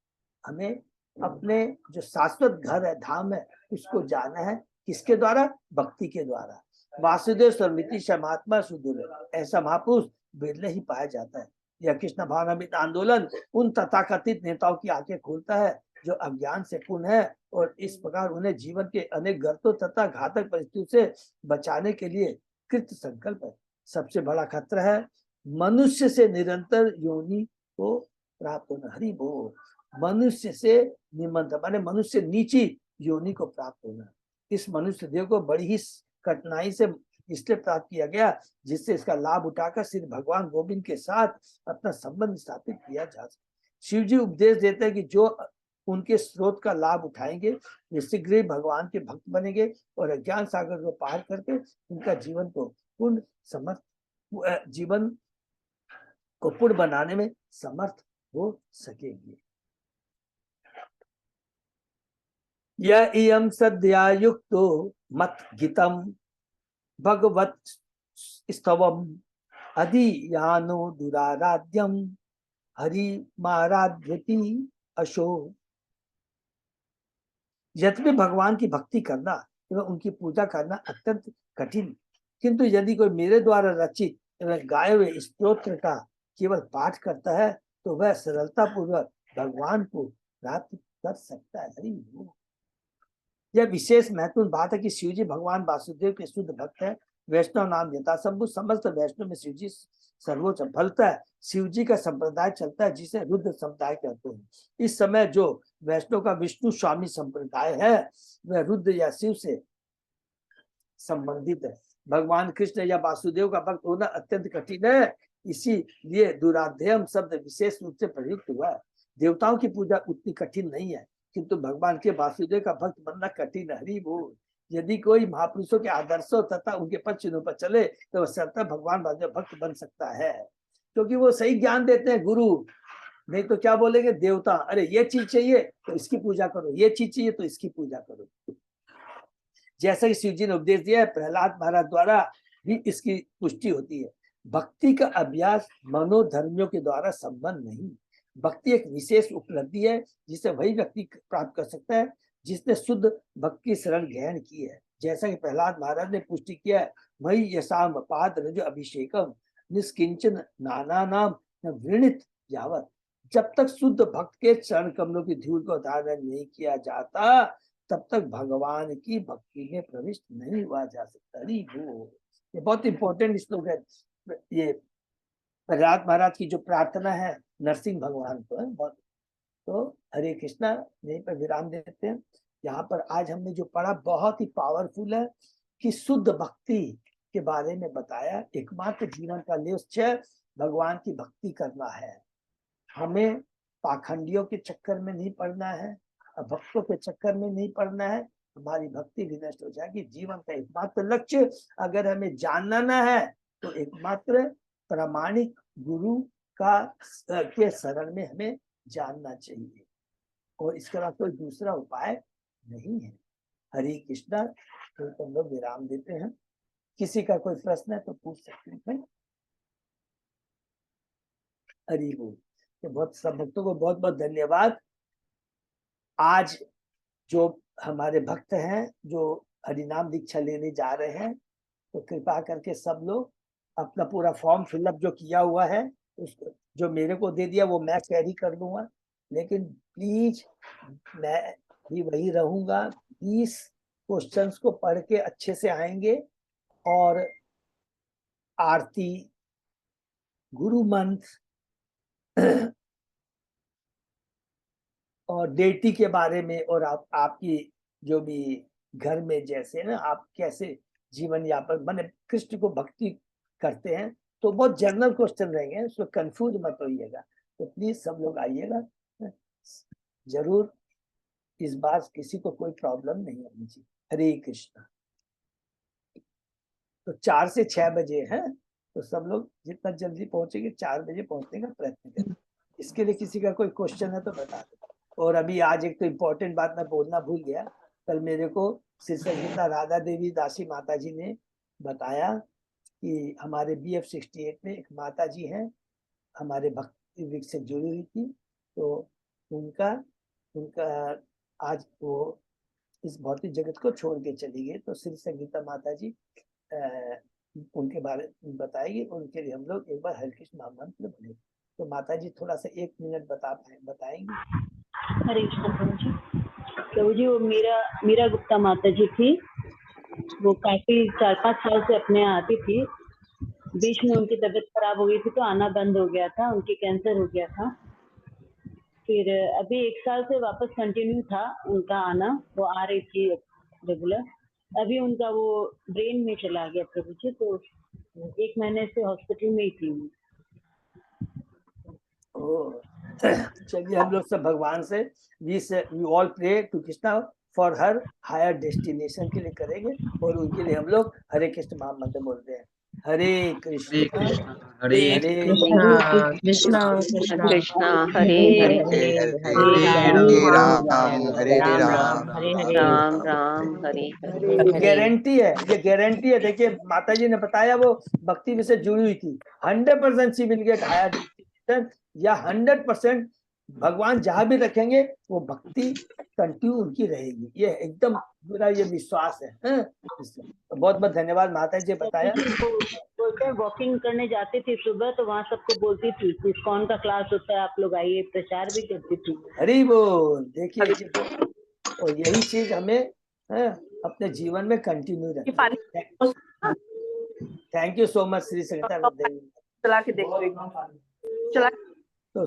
हमें अपने जो शाश्वत घर है, धाम है, उसको जाना है। किसके द्वारा? भक्ति के द्वारा। वासुदेव सर्वमिति समात्मा सुदुर्लभ, ऐसा महापुरुष बिरले ही पाया जाता है। यह कृष्ण भावनामृत आंदोलन उन तथाकथित नेताओं की आंखें खोलता है जो अज्ञान से पूर्ण है और इस प्रकार उन्हें जीवन के अनेक गर्तों तथा घातक परिस्थितियों से बचाने के लिए कृत संकल्प है। सबसे बड़ा खतरा है मनुष्य से निरंतर योनि को प्राप्त होना। हरि बोल। मनुष्य से निमंत्रण माने मनुष्य नीची योनि को प्राप्त होना। इस मनुष्य देह को बड़ी ही कठिनाई से इसलिए प्राप्त किया गया जिससे इसका लाभ उठाकर श्री भगवान गोविंद के साथ अपना संबंध स्थापित किया जा सके। शिव जी उपदेश देते हैं कि जो उनके स्रोत का लाभ उठाएंगे वे शीघ्र ही भगवान के भक्त बनेंगे और अज्ञान सागर को पार करके उनका जीवन को पूर्ण बनाने में समर्थ हो सकेंगे। यह इयं सद्या युक्तो मत गीतम भगवत स्तवम अधियानो दुराराध्यम हरि माराध्यति अशो। यद्यपि भगवान की भक्ति करना एवं उनकी पूजा करना अत्यंत कठिन, किंतु यदि कोई मेरे द्वारा रचित एवं गाए हुए स्तोत्र का केवल पाठ करता है तो वह सरलता पूर्वक भगवान को प्राप्त कर सकता है। हरि बोल। यह विशेष महत्वपूर्ण बात है कि शिव जी भगवान वासुदेव के शुद्ध भक्त है। वैष्णव नाम यथा संभु, समस्त वैष्णव में शिव जी सर्वोच्च फलता है। शिव जी का संप्रदाय चलता है जिसे रुद्र संप्रदाय कहते हैं। इस समय जो वैष्णव का विष्णु स्वामी संप्रदाय है वह रुद्र या शिव से संबंधित है। भगवान कृष्ण या वासुदेव का भक्त होना अत्यंत कठिन है, इसीलिए दुराध्ययम शब्द विशेष रूप से प्रयुक्त हुआ है। देवताओं की पूजा उतनी कठिन नहीं है, किंतु भगवान के वासुदेव का भक्त बनना कठिन है। हरि बोल। यदि कोई महापुरुषों के आदर्शों तथा उनके पद चिन्हों पर चले तो वह सरलता भगवान वासुदेव भक्त बन सकता है, क्योंकि वो सही ज्ञान देते हैं। गुरु नहीं तो क्या बोलेंगे देवता, अरे ये चीज चाहिए तो इसकी पूजा करो, ये चीज चाहिए तो इसकी पूजा करो। जैसा कि शिव जी ने उपदेश दिया है, प्रहलाद महाराज द्वारा भी इसकी पुष्टि होती है। भक्ति का अभ्यास मनोधर्मियों के द्वारा संबंध नहीं, भक्ति एक विशेष उपलब्धि है जिसे वही व्यक्ति प्राप्त कर सकता है जिसने शुद्ध भक्ति की शरण ग्रहण की है। जैसा कि प्रहलाद महाराज ने पुष्टि किया है, मयि यशाम पाद रज अभिषेकम निष्किंचन नाना नाम न वृणित यावत। जब तक शुद्ध भक्त के चरण कमलों की धूल को धारण नहीं किया जाता तब तक भगवान की भक्ति में प्रविष्ट नहीं हुआ जा सकता। ये बहुत इंपॉर्टेंट श्लोक है। ये प्रहलाद महाराज की जो प्रार्थना है नरसिंह भगवान को है बहुत। तो हरे कृष्णा, यहीं पर विराम देते हैं। यहाँ पर आज हमने जो पढ़ा बहुत ही पावरफुल है कि शुद्ध भक्ति के बारे में बताया। एकमात्र जीवन का लक्ष्य भगवान की भक्ति करना है। हमें पाखंडियों के चक्कर में नहीं पड़ना है, भक्तों के चक्कर में नहीं पड़ना है, हमारी भक्ति भी नष्ट हो जाएगी। जीवन का एकमात्र लक्ष्य अगर हमें जानना ना है तो एकमात्र प्रामाणिक गुरु का के शरण में हमें जानना चाहिए, और इसके बाद कोई दूसरा उपाय नहीं है। हरे कृष्णा। तो हम लोग विराम देते हैं। किसी का कोई प्रश्न है तो पूछ सकते हैं। हरि बोल। तो बहुत सब भक्तों को बहुत बहुत धन्यवाद। आज जो हमारे भक्त हैं जो हरिनाम दीक्षा लेने जा रहे हैं, तो कृपा करके सब लोग अपना पूरा फॉर्म फिलअप जो किया हुआ है उसको जो मेरे को दे दिया वो मैं कैरी कर लूंगा, लेकिन प्लीज मैं भी वही रहूंगा। 20 क्वेश्चंस को पढ़ के अच्छे से आएंगे, और आरती, गुरु मंत्र और डेटी के बारे में, और आपकी जो भी घर में जैसे ना आप कैसे जीवन यापन माने कृष्ण को भक्ति करते हैं, तो बहुत जनरल क्वेश्चन रहेंगे, उसको कंफ्यूज मत होइएगा। तो प्लीज सब लोग आइएगा जरूर। इस बार किसी को कोई प्रॉब्लम नहीं होनी चाहिए। हरे कृष्णा। तो 4 से 6 बजे है, तो सब लोग जितना जल्दी पहुंचेंगे 4 बजे पहुंचने का प्रयत्न करें। इसके लिए किसी का कोई क्वेश्चन है तो बता दो। और अभी आज एक तो इम्पोर्टेंट बात मैं बोलना भूल गया। कल मेरे को श्री संगीता राधा देवी दासी माता जी ने बताया कि हमारे BF 68 में एक माता जी हैं, हमारे भक्ति वृक्ष से जुड़ी हुई थी। तो उनका आज वो इस भौतिक जगत को छोड़ के चली गई। तो श्री संगीता माता जी उनके बारे में बताएगी। उनके लिए हम लोग एक बार हरे कृष्ण महामंत्र बोले। तो माता जी थोड़ा सा 1 मिनट बताएंगे। हरे कृष्ण प्रभु जी। प्रभु जी, वो मीरा गुप्ता माता जी थी, वो काफी 4-5 साल से अपने यहाँ आती थी। बीच में उनकी तबीयत खराब हो गई थी तो आना बंद हो गया था, उनकी कैंसर हो गया था। फिर अभी 1 साल से वापस कंटिन्यू था उनका आना, वो आ रही थी रेगुलर। अभी उनका वो ब्रेन में चला गया प्रभु जी, तो 1 महीने से हॉस्पिटल में ही थी। चलिए हम लोग सब भगवान से we all pray to Krishna for her higher destination के लिए करेंगे, और उनके लिए हम लोग हरे कृष्ण महामंत्र बोलते हैं। हरे कृष्ण हरे कृष्णा कृष्णा कृष्णा कृष्णा हरे हरे हरे हरे हरे राम हरे राम राम राम हरे हरे राम राम हरे हरे। हरे गारंटी है, ये गारंटी है। देखिए माता जी ने बताया वो भक्ति में से जुड़ी हुई थी। 100% she will get higher destination, या 100% भगवान जहां भी रखेंगे वो भक्ति कंटिन्यू उनकी रहेगी। ये एकदम पूरा ये विश्वास है। तो बहुत बहुत धन्यवाद माता जी बताया। बोलते हैं वॉकिंग करने जाती थी सुबह, तो वहाँ सबको बोलती थी इस्कॉन का क्लास होता है, आप लोग आइए, प्रचार भी करती थी। हरि बोल। देखिए और यही चीज हमें अपने जीवन में कंटिन्यू रखना। Thank you so much Shri Sangeeta Devi. चला के देखो, चला। तो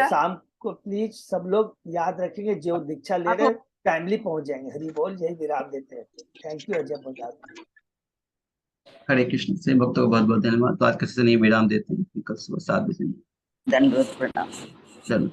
शाम को प्लीज सब लोग याद रखेंगे जो दीक्षा ले रहे हैं टाइमली पहुंच जाएंगे। हरि बोल। यही विराम देते हैं। थैंक यू अजय प्रसाद। हरे कृष्ण से भक्तों को बहुत बहुत धन्यवाद। तो आज का सेशन यही विराम देते हैं, कल सुबह 7 बजे। दंडवत प्रणाम। चलो।